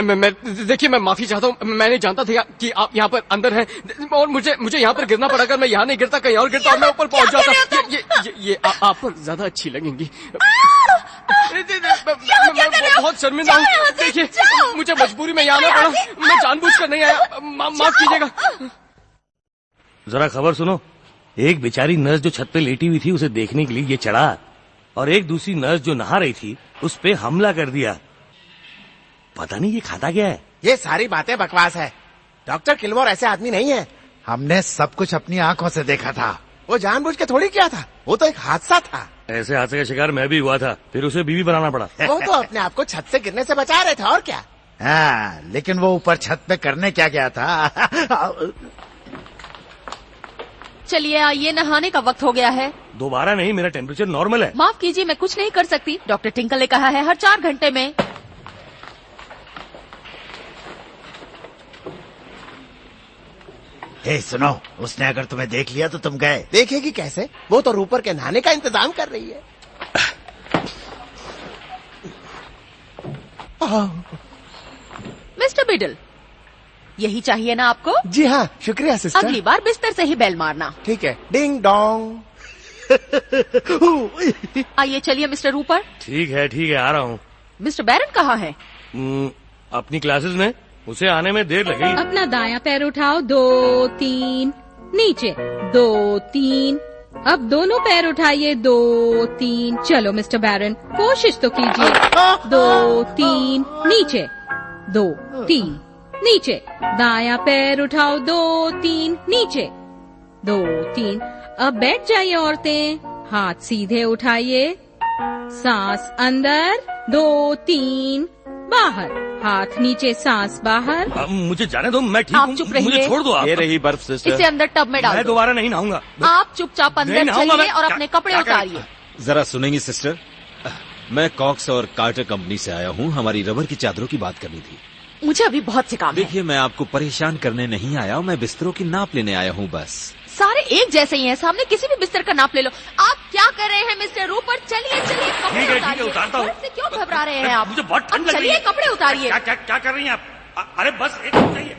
मैं देखिए, मैं माफी चाहता हूँ। मैं नहीं जानता था कि आप यहाँ पर अंदर हैं, और मुझे यहाँ पर गिरना पड़ा। अगर मैं यहाँ नहीं गिरता, कहीं और गिरता, और मैं ऊपर पहुँच जाता। ये आप पर ज्यादा अच्छी लगेंगी। बहुत शर्मिंदा हूँ। देखिए, मुझे मजबूरी में यहाँ आना पड़ा। मैं जानबूझकर नहीं आया, माफ कीजिएगा। जरा खबर सुनो। एक बेचारी नर्स जो छत पे लेटी हुई थी, उसे देखने के लिए ये चढ़ा, और एक दूसरी नर्स जो नहा रही थी उस पे हमला कर दिया। पता नहीं ये खाता क्या है। ये सारी बातें बकवास है। डॉक्टर किलमोर ऐसे आदमी नहीं है। हमने सब कुछ अपनी आंखों से देखा था। वो जानबूझ के थोड़ी किया था, वो तो एक हादसा था। ऐसे हादसे का शिकार मैं भी हुआ था, फिर उसे बीवी बनाना पड़ा। वो तो अपने आप को छत से गिरने से बचा रहे थे, और क्या। हाँ, लेकिन वो ऊपर छत पे करने क्या गया था? चलिए आइए, नहाने का वक्त हो गया है। दोबारा नहीं, मेरा टेम्परेचर नॉर्मल है। माफ कीजिए, मैं कुछ नहीं कर सकती। डॉक्टर टिंकल ने कहा है हर 4 घंटे में। हे सुनो, उसने अगर तुम्हें देख लिया तो तुम गए। देखेगी कैसे? वो तो रूपर के नहाने का इंतजाम कर रही है। मिस्टर बिडल, यही चाहिए ना आपको? जी हाँ, शुक्रिया सिस्टर। अगली बार बिस्तर से ही बेल मारना। ठीक है। Ding dong. आइए चलिए मिस्टर रूपर। ठीक है आ रहा हूँ। मिस्टर बैरन कहाँ है? अपनी क्लासेस में, उसे आने में देर लगेगी। अपना दायां पैर उठाओ, 2 3 नीचे, 2 3। अब दोनों पैर उठाइए, 2 3। चलो मिस्टर बैरन, कोशिश तो कीजिए। 2 3 नीचे, 2 3 नीचे। दायां पैर उठाओ, 2 3 नीचे, 2 3। अब बैठ जाइए औरतें, हाथ सीधे उठाइए, सांस अंदर, 2 3 बाहर, हाथ नीचे, सांस बाहर। मुझे जाने दो, मैं ठीक हूँ। चुप रहिए। मुझे छोड़ दो आप। ये रही बर्फ सिस्टर। इसे अंदर टब में डाल दो। मैं दोबारा नहीं नहाऊंगा। आप चुपचाप अंदर चलिए और अपने कपड़े उतारिए। जरा सुनेंगी सिस्टर, मैं कॉक्स और कार्टर कंपनी से आया हूँ। हमारी रबर की चादरों की बात करनी थी। मुझे अभी बहुत से काम है। देखिए, मैं आपको परेशान करने नहीं आया हूँ, मैं बिस्तरों की नाप लेने आया हूँ बस। सारे एक जैसे ही हैं, सामने किसी भी बिस्तर का नाप ले लो। आप क्या कर रहे हैं मिस्टर रूपर? चलिए कपड़े उतारिए। उतारता हूँ। से क्यों घबरा रहे हैं आप? मुझे बहुत ठंड लग रही है। चलिए कपड़े उतारिए। क्या कर रही हैं आप? अरे बस एक चाहिए।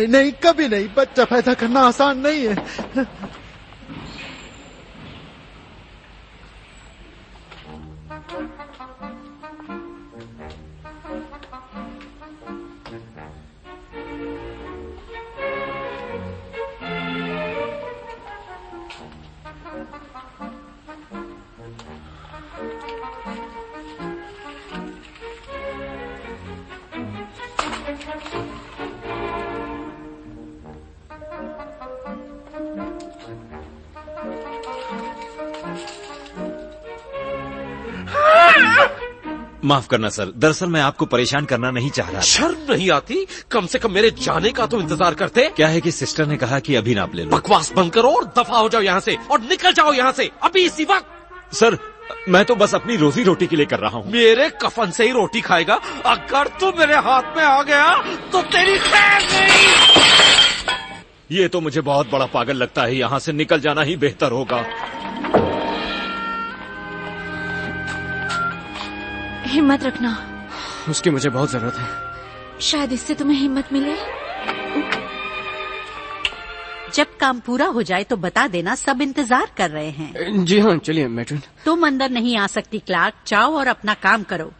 नहीं, कभी नहीं। बच्चा पैदा करना आसान नहीं है। माफ करना सर, दरअसल मैं आपको परेशान करना नहीं चाह रहा। शर्म नहीं आती? कम से कम मेरे जाने का तो इंतजार करते। क्या है कि सिस्टर ने कहा कि अभी नाप ले लो। बकवास बंद करो और दफा हो जाओ यहाँ से, और निकल जाओ यहाँ से अभी इसी वक्त। सर, मैं तो बस अपनी रोजी रोटी के लिए कर रहा हूँ। मेरे कफन से ही रोटी खाएगा? अगर तू मेरे हाथ में आ गया तो तेरी खैर नहीं। ये तो मुझे बहुत बड़ा पागल लगता है, यहाँ से निकल जाना ही बेहतर होगा। हिम्मत रखना, उसकी मुझे बहुत जरूरत है। शायद इससे तुम्हें हिम्मत मिले। जब काम पूरा हो जाए तो बता देना, सब इंतजार कर रहे हैं। जी हाँ, चलिए मैट्रन। तुम अंदर नहीं आ सकती क्लार्क, जाओ और अपना काम करो।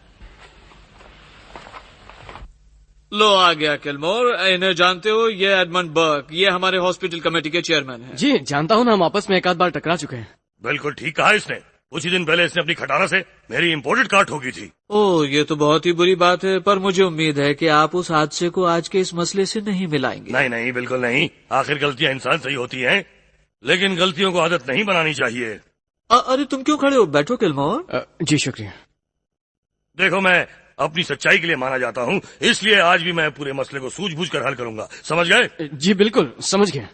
लो आ गया किलमोर। इन्हें जानते हो? ये एडमंड बर्क, ये हमारे हॉस्पिटल कमेटी के चेयरमैन हैं। जी जानता हूँ ना, हम आपस में एक आध बार टकरा चुके हैं। बिल्कुल ठीक कहा इसने। कुछ ही दिन पहले इसने अपनी खटारा से मेरी इम्पोर्टेड कार ठोकी थी। ओह, ये तो बहुत ही बुरी बात है, पर मुझे उम्मीद है कि आप उस हादसे को आज के इस मसले से नहीं मिलाएंगे। नहीं, बिल्कुल नहीं। आखिर गलतियां इंसान से ही होती हैं, लेकिन गलतियों को आदत नहीं बनानी चाहिए। अरे तुम क्यों खड़े हो? बैठो किलमोर। जी शुक्रिया। देखो, मैं अपनी सच्चाई के लिए माना जाता हूँ, इसलिए आज भी मैं पूरे मसले को सूझबूझ कर हल करूंगा। समझ गए? जी बिल्कुल समझ गया।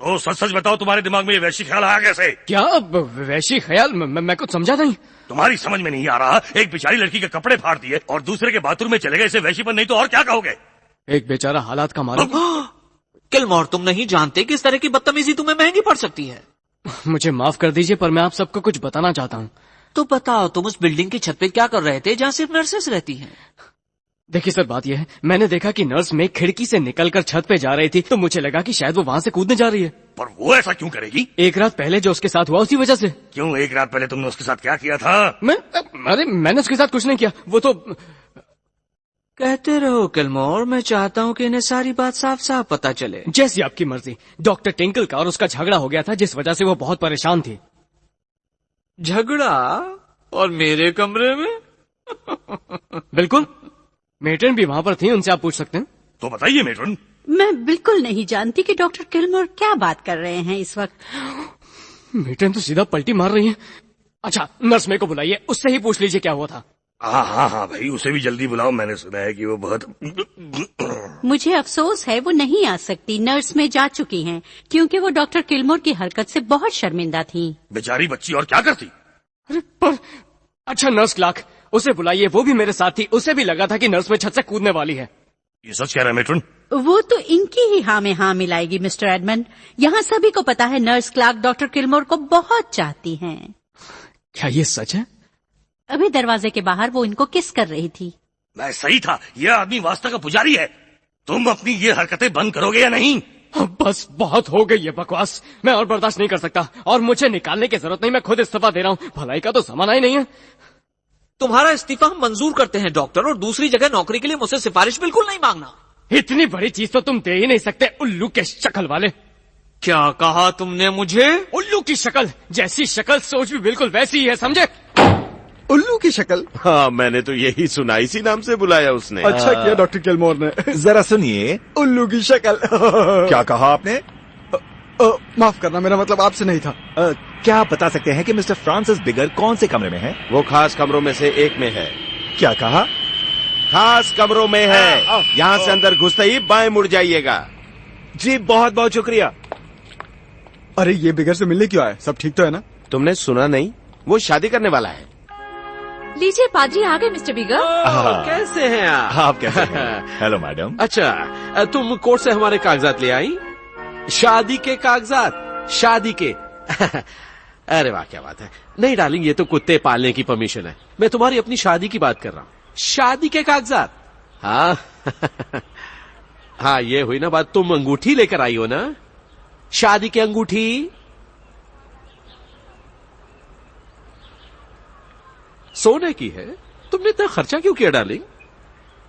तो सच बताओ, तुम्हारे दिमाग में ये वैश्विक ख्याल आया कैसे? क्या वैश्विक ख्याल? मैं कुछ समझा नहीं। तुम्हारी समझ में नहीं आ रहा? एक बेचारी लड़की के कपड़े फाड़ दिए और दूसरे के बाथरूम में चले गए, इसे वैश्वीपन नहीं तो और क्या कहोगे? एक बेचारा हालात का मालिक। किलमोर, तुम नहीं जानते कि इस तरह की बदतमीजी तुम्हें महंगी पड़ सकती है। मुझे माफ कर दीजिए, पर मैं आप सबको कुछ बताना चाहता हूँ। तो बताओ, तुम उस बिल्डिंग की छत पे क्या कर रहे थे जहाँ सिर्फ नर्सेस रहती हैं? देखिए सर, बात यह है, मैंने देखा कि नर्स में खिड़की से निकलकर छत पे जा रही थी, तो मुझे लगा कि शायद वो वहाँ से कूदने जा रही है। पर वो ऐसा क्यों करेगी? एक रात पहले जो उसके साथ हुआ, उसी वजह से। क्यों? एक रात पहले तुमने उसके साथ क्या किया था? मैंने उसके साथ कुछ नहीं किया। वो तो कहते रहो किलमोर, मैं चाहता हूँ कि इन्हें सारी बात साफ साफ पता चले। जैसी आपकी मर्जी। डॉक्टर टिंकल का और उसका झगड़ा हो गया था, जिस वजह से वो बहुत परेशान थी। झगड़ा? और मेरे कमरे में? बिल्कुल, मेट्रन भी वहाँ पर थी, उनसे आप पूछ सकते हैं। तो बताइए मेट्रन। मैं बिल्कुल नहीं जानती कि डॉक्टर किलमोर क्या बात कर रहे हैं इस वक्त। मेट्रन तो सीधा पलटी मार रही है। अच्छा, नर्स मेरे को बुलाइए, उससे ही पूछ लीजिए क्या हुआ था। हाँ भाई, उसे भी जल्दी बुलाओ। मैंने सुना है कि वो बहुत मुझे अफसोस है वो नहीं आ सकती। नर्स में जा चुकी हैं, क्योंकि वो डॉक्टर किलमोर की हरकत से बहुत शर्मिंदा थी। बेचारी बच्ची, और क्या करती? अरे पर अच्छा, नर्स क्लार्क, उसे बुलाइए, वो भी मेरे साथ थी। उसे भी लगा था कि नर्स में छत से कूदने वाली है। ये सच कह रहा है मेट्रन? वो तो इनकी ही हाँ में हाँ मिलाएगी मिस्टर एडमंड। यहाँ सभी को पता है नर्स क्लार्क डॉक्टर किलमोर को बहुत चाहती हैं। क्या ये सच है? अभी दरवाजे के बाहर वो इनको किस कर रही थी। मैं सही था, यह आदमी वास्तव का पुजारी है। तुम अपनी ये हरकतें बंद करोगे या नहीं? बस बहुत हो गई ये बकवास, मैं और बर्दाश्त नहीं कर सकता और मुझे निकालने की जरूरत नहीं, मैं खुद इस्तीफा दे रहा हूँ। भलाई का तो जमाना ही नहीं है। तुम्हारा इस्तीफा हम मंजूर करते हैं डॉक्टर, और दूसरी जगह नौकरी के लिए मुझसे सिफारिश बिल्कुल नहीं मांगना। इतनी बड़ी चीज तो तुम दे ही नहीं सकते, उल्लू के शक्ल वाले। क्या कहा तुमने मुझे? उल्लू की शक्ल, जैसी शक्ल सोच भी बिल्कुल वैसी ही है, समझे? उल्लू की शक्ल? हाँ, मैंने तो यही सुना, इसी नाम से बुलाया उसने। अच्छा किया डॉक्टर किलमोर ने। जरा सुनिए। उल्लू की शक्ल। क्या कहा आपने? माफ करना, मेरा मतलब आपसे नहीं था। क्या आप बता सकते हैं कि मिस्टर फ्रांसिस बिगर कौन से कमरे में है? वो खास कमरों में से एक में है। क्या कहा? खास कमरों में है। यहाँ से अंदर घुसते ही बाएं मुड़ जाइएगा। जी बहुत बहुत शुक्रिया। अरे ये बिगर से मिलने क्यों आए? सब ठीक तो है ना? तुमने सुना नहीं? वो शादी करने वाला है। लीजिए पादरी आ गए मिस्टर बिगर। कैसे हैं आप कैसे हैं? Hello madam. अच्छा, तुम कोर्ट से हमारे कागजात ले आई? शादी के कागजात? शादी के अरे वाह, क्या बात है। नहीं डार्लिंग, ये तो कुत्ते पालने की परमिशन है। मैं तुम्हारी अपनी शादी की बात कर रहा हूँ। शादी के कागजात? हाँ हाँ, ये हुई ना बात। तुम अंगूठी लेकर आई हो ना? शादी की अंगूठी? सोने की है। तुमने इतना खर्चा क्यों किया डार्लिंग?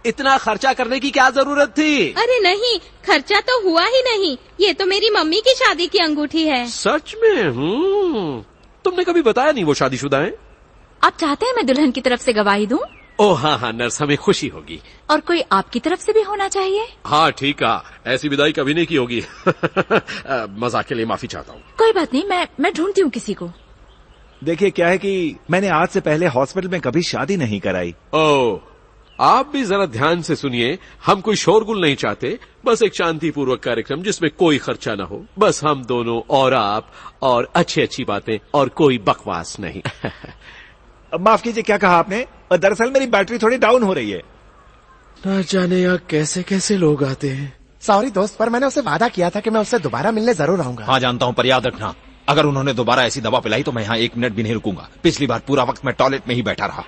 इतना खर्चा करने की क्या जरूरत थी? अरे नहीं, खर्चा तो हुआ ही नहीं। ये तो मेरी मम्मी की शादी की अंगूठी है। सच में? तुमने कभी बताया नहीं वो शादीशुदा है। आप चाहते हैं मैं दुल्हन की तरफ से गवाही दूं? ओह हाँ हाँ नर्स, हमें खुशी होगी। और कोई आपकी तरफ से भी होना चाहिए। हाँ ठीक है, ऐसी विदाई कभी नहीं की होगी। मजाक के लिए माफी चाहता हूँ। कोई बात नहीं, मैं ढूंढती हूँ किसी को। देखिए क्या है कि मैंने आज से पहले हॉस्पिटल में कभी शादी नहीं कराई। ओह, आप भी जरा ध्यान से सुनिए। हम कोई शोरगुल नहीं चाहते, बस एक शांतिपूर्वक कार्यक्रम जिसमें कोई खर्चा ना हो। बस हम दोनों और आप, और अच्छी अच्छी बातें, और कोई बकवास नहीं। माफ कीजिए, क्या कहा आपने? दरअसल मेरी बैटरी थोड़ी डाउन हो रही है। न जाने यहाँ कैसे कैसे लोग आते हैं। सॉरी दोस्त, पर मैंने उससे वादा किया था कि मैं उससे दोबारा मिलने जरूर आऊंगा। हाँ जानता हूँ, पर याद रखना, अगर उन्होंने दोबारा ऐसी दवा पिलाई तो मैं यहाँ 1 मिनट भी नहीं रुकूंगा। पिछली बार पूरा वक्त मैं टॉयलेट में ही बैठा रहा।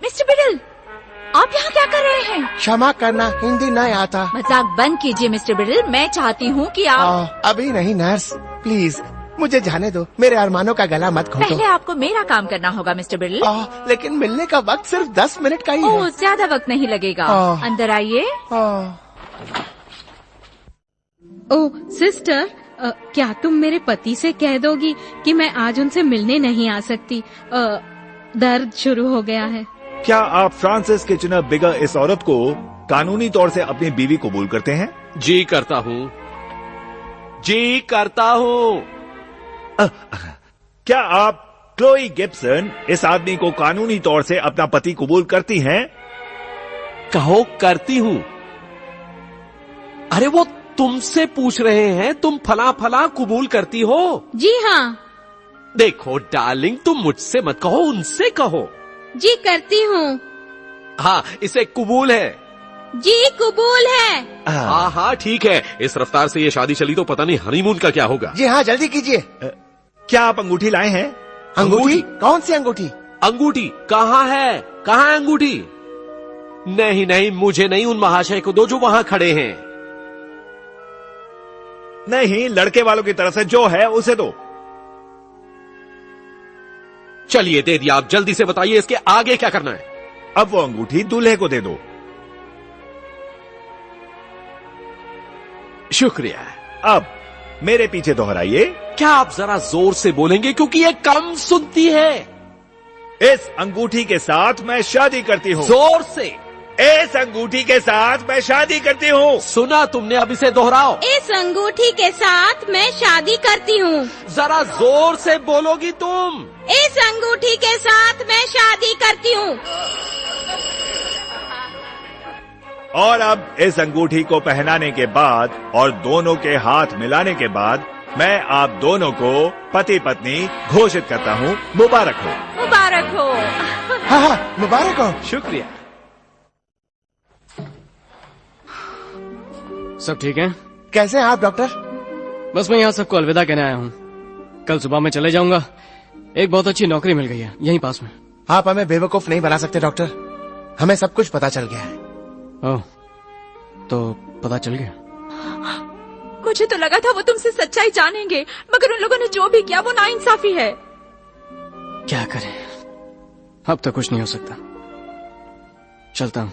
मिस्टर बिडल, आप यहाँ क्या कर रहे हैं? क्षमा करना, हिंदी नहीं आता। मजाक बंद कीजिए मिस्टर बिडल, मैं चाहती हूँ कि आप अभी नहीं नर्स, प्लीज मुझे जाने दो। मेरे अरमानों का गला मत घोटो। पहले आपको मेरा काम करना होगा मिस्टर बिडल। लेकिन मिलने का वक्त सिर्फ 10 मिनट का ही है। ज्यादा वक्त नहीं लगेगा। अंदर आइए। ओह सिस्टर, क्या तुम मेरे पति से कह दोगी कि मैं आज उनसे मिलने नहीं आ सकती? दर्द शुरू हो गया है। क्या आप फ्रांसिस किचनर बिगर इस औरत को कानूनी तौर से अपनी बीवी कबूल करते हैं? जी करता हूँ, जी करता हूँ। क्या आप क्लोई गिब्सन इस आदमी को कानूनी तौर से अपना पति कबूल करती हैं? कहो करती हूँ। अरे वो तुमसे पूछ रहे हैं, तुम फला फला कबूल करती हो? जी हाँ। देखो डार्लिंग, तुम मुझसे मत कहो, उनसे कहो। जी करती हूँ। हाँ, इसे कबूल है। जी कबूल है। हाँ हाँ ठीक है। इस रफ्तार से ये शादी चली तो पता नहीं हनीमून का क्या होगा। जी हाँ, जल्दी कीजिए। क्या आप अंगूठी लाए हैं? अंगूठी? कौन सी अंगूठी? अंगूठी कहाँ है? कहाँ है अंगूठी? नहीं नहीं, मुझे नहीं, उन महाशय को दो जो वहाँ खड़े हैं। नहीं, लड़के वालों की तरफ से जो है उसे दो। चलिए दे दिया। आप जल्दी से बताइए इसके आगे क्या करना है। अब वो अंगूठी दूल्हे को दे दो। शुक्रिया। अब मेरे पीछे दोहराइए। क्या आप जरा जोर से बोलेंगे क्योंकि ये कम सुनती है। इस अंगूठी के साथ मैं शादी करती हूँ। जोर से। इस अंगूठी के साथ मैं शादी करती हूँ। सुना तुमने, अब इसे दोहराओ। इस अंगूठी के साथ मैं शादी करती हूँ। जरा जोर से बोलोगी तुम। इस अंगूठी के साथ मैं शादी करती हूँ। और अब इस अंगूठी को पहनाने के बाद और दोनों के हाथ मिलाने के बाद मैं आप दोनों को पति पत्नी घोषित करता हूँ। मुबारक हो। मुबारक हो। हाँ हाँ, मुबारक हो। शुक्रिया। सब ठीक है? कैसे हैं आप डॉक्टर? बस मैं यहाँ सबको अलविदा कहने आया हूँ। कल सुबह मैं चले जाऊंगा। एक बहुत अच्छी नौकरी मिल गई है यहीं पास में। आप हमें बेवकूफ नहीं बना सकते डॉक्टर, हमें सब कुछ पता चल गया है। ओह, तो पता चल गया? मुझे तो लगा था वो तुमसे सच्चाई जानेंगे, मगर उन लोगों ने जो भी किया वो नाइंसाफी है। क्या करें, अब तो कुछ नहीं हो सकता। चलता हूँ।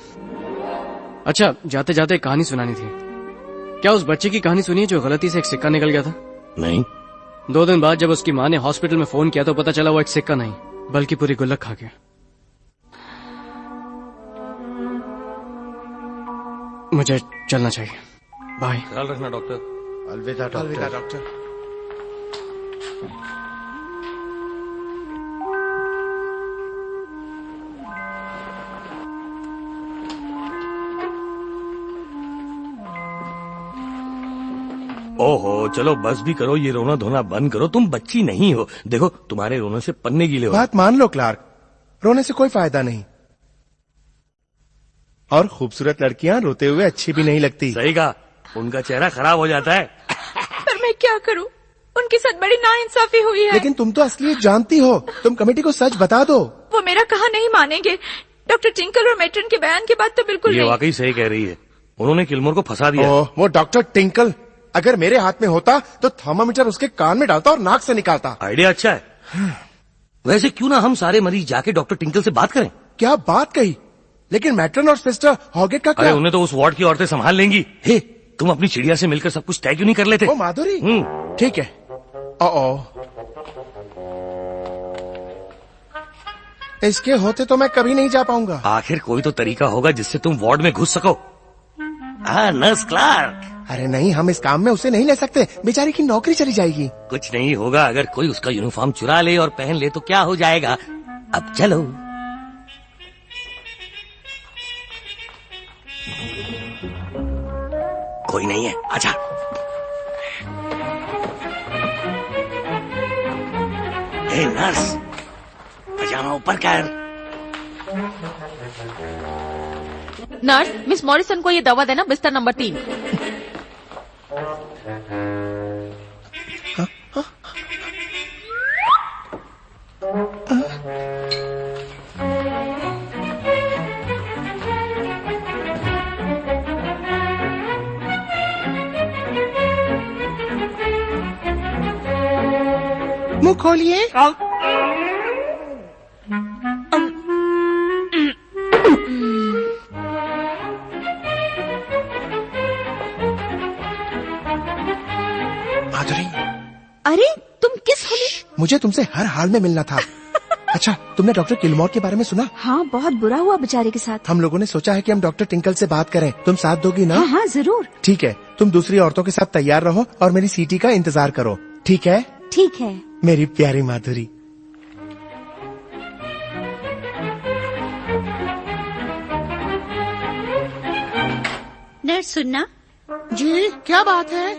अच्छा, जाते जाते एक कहानी सुनानी थी। क्या उस बच्चे की कहानी सुनी है जो गलती से एक सिक्का निकल गया था? नहीं। 2 दिन बाद जब उसकी माँ ने हॉस्पिटल में फोन किया तो पता चला वो एक सिक्का नहीं बल्कि पूरी गुल्लक खा गया। मुझे चलना चाहिए। बाय। ख्याल रखना डॉक्टर। अलविदा डॉक्टर। अलविदा डॉक्टर। ओहो, चलो बस भी करो, ये रोना धोना बंद करो। तुम बच्ची नहीं हो। देखो, तुम्हारे रोने से पन्ने गीले हो। बात मान लो क्लार्क, रोने से कोई फायदा नहीं। और खूबसूरत लड़कियां रोते हुए अच्छी भी नहीं लगती। सही कहा, उनका चेहरा खराब हो जाता है। पर मैं क्या करूं, उनके साथ बड़ी नाइंसाफी हुई है। लेकिन तुम तो असलियत जानती हो, तुम कमेटी को सच बता दो। वो मेरा कहा नहीं मानेंगे। डॉक्टर टिंकल और मैट्रन के बयान के बाद तो बिल्कुल ये नहीं। वाकई सही कह रही है, उन्होंने किलमोर को फंसा दिया। वो डॉक्टर टिंकल अगर मेरे हाथ में होता तो थर्मामीटर उसके कान में डालता और नाक से निकालता। आइडिया अच्छा है। वैसे क्यों ना हम सारे मरीज जाके डॉक्टर टिंकल से बात करें? क्या बात कही, लेकिन मैट्रन और सिस्टर हॉगेट का क्या? अरे उन्हें तो उस वार्ड की औरतें संभाल लेंगी। हे, तुम अपनी चिड़िया से मिलकर सब कुछ तय क्यों नहीं कर लेते? ओ माधुरी, ठीक है। इसके होते तो मैं कभी नहीं जा पाऊंगा। आखिर कोई तो तरीका होगा जिससे तुम वार्ड में घुस सको। Nurse Clark. अरे नहीं, हम इस काम में उसे नहीं ले सकते, बेचारी की नौकरी चली जाएगी। कुछ नहीं होगा, अगर कोई उसका यूनिफॉर्म चुरा ले और पहन ले तो क्या हो जाएगा। अब चलो। कोई नहीं है, आजा। हे नर्स, पजामा ऊपर कर। नर्स, मिस मॉरिसन को ये दवा देना, बिस्तर नंबर 3। मुंह खोलिए। माधुरी, अरे तुम किस होली? मुझे तुमसे हर हाल में मिलना था। अच्छा, तुमने डॉक्टर किलमोर के बारे में सुना? हाँ, बहुत बुरा हुआ बेचारे के साथ। हम लोगों ने सोचा है कि हम डॉक्टर टिंकल से बात करें। तुम साथ दोगी ना? हाँ, जरूर। ठीक है, तुम दूसरी औरतों के साथ तैयार रहो और मेरी सीटी का इंतजार करो, ठीक है? ठीक है। मेरी प्यारी माधुरी। नर्स सुनना। जी, क्या बात है?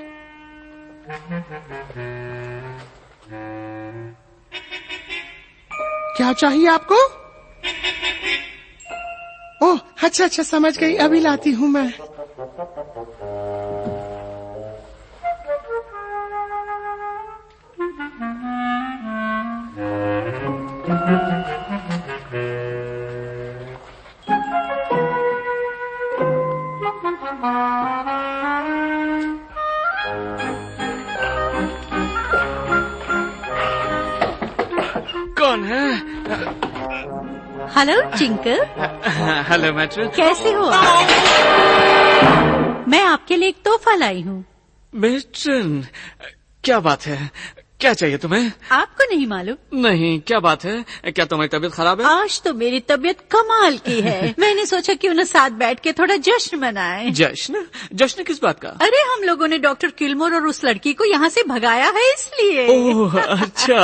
क्या चाहिए आपको? ओह, अच्छा अच्छा, समझ गई, अभी लाती हूँ मैं। कौन है? Hello tinkle. Hello matron. कैसे हो? मैं आपके लिए एक तोहफा लाई हूँ। मैट्रन, क्या बात है? क्या चाहिए तुम्हें? आपको नहीं मालूम? नहीं, क्या बात है? क्या तुम्हारी तबीयत खराब है? आज तो मेरी तबीयत कमाल की है। मैंने सोचा क्यों न साथ बैठ के थोड़ा जश्न मनाएं। जश्न? जश्न किस बात का? अरे हम लोगों ने डॉक्टर किलमोर और उस लड़की को यहाँ से भगाया है, इसलिए। ओह अच्छा,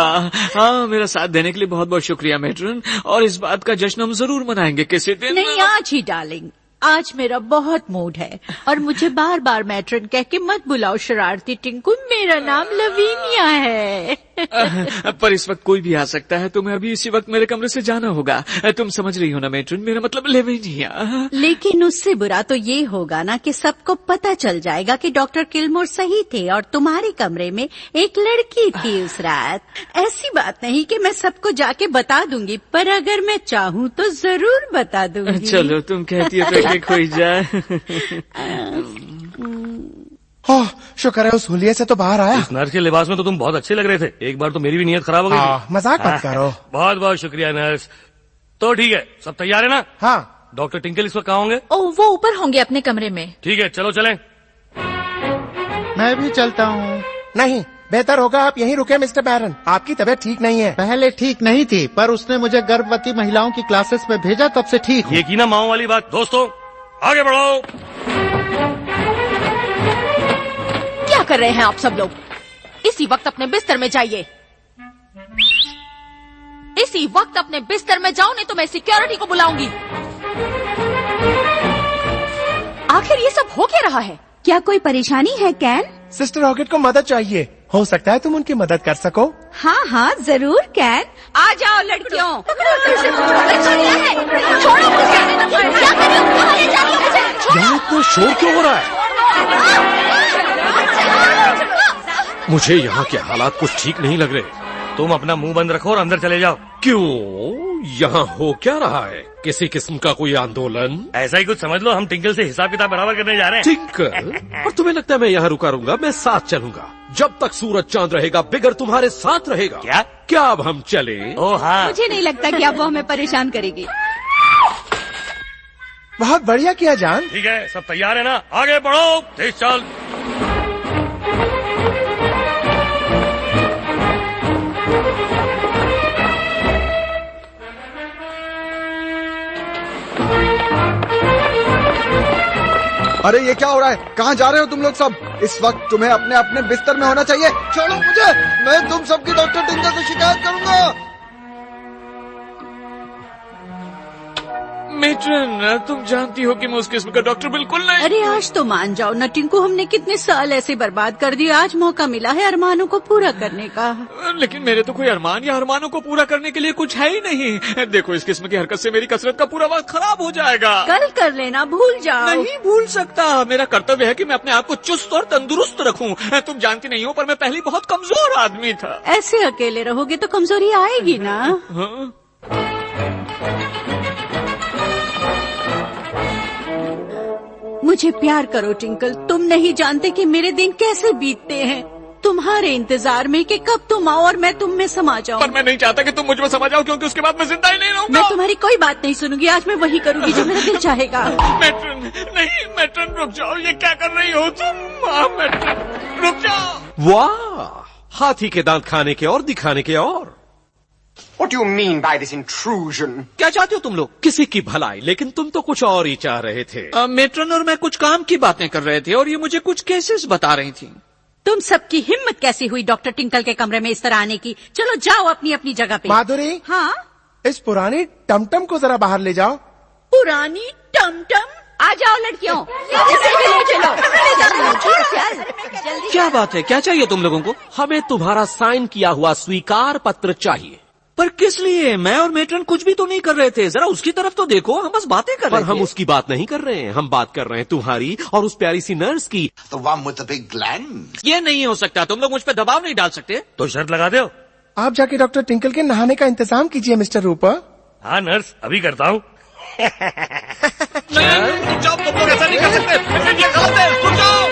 हाँ, मेरा साथ देने के लिए बहुत बहुत शुक्रिया मैट्रन, और इस बात का जश्न हम जरूर मनाएंगे किसी दिन। नहीं, आज ही डार्लिंग। आज मेरा बहुत मूड है और मुझे बार बार मैट्रन कह के मत बुलाओ शरारती टिंकू। मेरा नाम लवीनिया है। पर इस वक्त कोई भी आ सकता है, तुम्हें अभी इसी वक्त मेरे कमरे से जाना होगा। तुम समझ रही हो ना मेट्रन, मेरा मतलब लेवेनिया। लेकिन उससे बुरा तो ये होगा ना कि सबको पता चल जाएगा कि डॉक्टर किलमोर सही थे और तुम्हारे कमरे में एक लड़की थी उस रात। ऐसी बात नहीं कि मैं सबको जाके बता दूंगी, पर अगर मैं चाहूँ तो जरूर बता दूंगी। चलो तुम कहती हो तो एक हो जाए। ओह, शुक्र है उस हुलिये से तो बाहर आया। इस नर्स के लिबास में तो तुम बहुत अच्छे लग रहे थे। एक बार तो मेरी भी नीयत खराब हो गई थी। मजाक मत करो। बहुत बहुत शुक्रिया नर्स। तो ठीक है, सब तैयार है ना? हाँ। डॉक्टर टिंकल इस वक्त कहाँ होंगे? ओह, वो ऊपर होंगे अपने कमरे में। ठीक है, चलो चलें। मैं भी चलता हूँ। नहीं, बेहतर होगा आप यहीं रुके मिस्टर बैरन। आपकी तबीयत ठीक नहीं है। पहले ठीक नहीं थी, पर उसने मुझे गर्भवती महिलाओं की क्लासेस में भेजा, तब से ठीक हूँ। ये की ना माओ वाली बात। दोस्तों आगे बढ़ो। क्या कर रहे हैं आप सब लोग? इसी वक्त अपने बिस्तर में जाइए। इसी वक्त अपने बिस्तर में जाओ, नहीं तो मैं सिक्योरिटी को बुलाऊंगी। आखिर ये सब हो क्या रहा है? क्या कोई परेशानी है कैन? सिस्टर रॉकेट को मदद चाहिए। हो सकता है तुम उनकी मदद कर सको। हाँ हाँ जरूर कैन। आ जाओ लड़कियों। छोड़ो मुझे। क्या कर रहे हो? कहाँ ले जा रही हो? यहाँ इतना शोर क्यों हो रहा है? मुझे यहाँ के हालात कुछ ठीक नहीं लग रहे। तुम अपना मुंह बंद रखो और अंदर चले जाओ। क्यों? यहाँ हो क्या रहा है? किसी किस्म का कोई आंदोलन? ऐसा ही कुछ समझ लो। हम टिंकल से हिसाब किताब बराबर करने जा रहे हैं। टिंकल? और तुम्हें लगता है मैं यहाँ रुका रहूंगा? मैं साथ चलूंगा। जब तक सूरज चांद रहेगा, बिगर तुम्हारे साथ रहेगा। क्या अब हम चले? ओ हाँ। मुझे नहीं लगता कि अब वो हमें परेशान करेगी। बहुत बढ़िया किया जान। ठीक है, सब तैयार है ना? आगे बढ़ो, तेज चल। अरे ये क्या हो रहा है? कहाँ जा रहे हो तुम लोग सब? इस वक्त तुम्हें अपने अपने बिस्तर में होना चाहिए। छोड़ो मुझे, मैं तुम सबकी डॉक्टर टिंकल से शिकायत करूंगा। मेट्रन, तुम जानती हो कि मैं उस किस्म का डॉक्टर बिल्कुल नहीं। अरे आज तो मान जाओ ना टिंकू, हमने कितने साल ऐसे बर्बाद कर दिए। आज मौका मिला है अरमानों को पूरा करने का। लेकिन मेरे तो कोई अरमान या अरमानों को पूरा करने के लिए कुछ है ही नहीं। देखो, इस किस्म की हरकत से मेरी कसरत का पूरा वक्त खराब हो जाएगा। कल कर लेना, भूल जाओ। नहीं भूल सकता। मेरा कर्तव्य है कि मैं अपने आप को चुस्त और तंदुरुस्त रखूं। तुम जानती नहीं हो, पर मैं पहले बहुत कमजोर आदमी था। ऐसे अकेले रहोगे तो कमजोरी आएगी ना। हाँ? मुझे प्यार करो टिंकल। तुम नहीं जानते कि मेरे दिन कैसे बीतते हैं तुम्हारे इंतजार में कि कब तुम आओ और मैं तुम में समा जाऊं। पर मैं नहीं चाहता कि तुम मुझ में समा जाओ, क्योंकि उसके बाद मैं जिंदा ही नहीं रहूंगा। मैं तुम्हारी कोई बात नहीं सुनूंगी। आज मैं वही करूंगी जो मेरा दिल चाहेगा। मेट्रन, नहीं मेट्रन, रुक जाओ। ये क्या कर रही हो तुम? मेट्रन, रुक जाओ। वाह, हाथी के दांत खाने के और दिखाने के और। What do you mean by this intrusion? क्या चाहते हो तुम लोग? किसी की भलाई, लेकिन तुम तो कुछ और ही चाह रहे थे। मेट्रन और मैं कुछ काम की बातें कर रहे थे और ये मुझे कुछ केसेस बता रही थी। तुम सबकी हिम्मत कैसी हुई डॉक्टर टिंकल के कमरे में इस तरह आने की? चलो जाओ अपनी अपनी जगह पे। माधुरी। हाँ, इस पुरानी टमटम को जरा बाहर ले जाओ। पुरानी टमटम? आ जाओ लड़कियों, इसे भी ले चलो। क्या बात है? क्या चाहिए तुम लोगों को? हमें तुम्हारा साइन किया हुआ स्वीकार पत्र चाहिए। पर किस लिए? मैं और मेट्रन कुछ भी तो नहीं कर रहे थे। जरा उसकी तरफ तो देखो, हम बस बातें कर रहे थे। पर हम उसकी बात नहीं कर रहे हैं। हम बात कर रहे हैं तुम्हारी और उस प्यारी सी नर्स की। The one with the big glands. ये नहीं हो सकता। तुम लोग मुझ पर दबाव नहीं डाल सकते। तो शर्त लगा दो। आप जाके डॉक्टर टिंकल के नहाने का इंतजाम कीजिए मिस्टर रूपर। हाँ नर्स, अभी करता हूँ। नहीं, जाओ, तुम लोग ऐसा नहीं कर सकते। ये गलत है, रुक जाओ।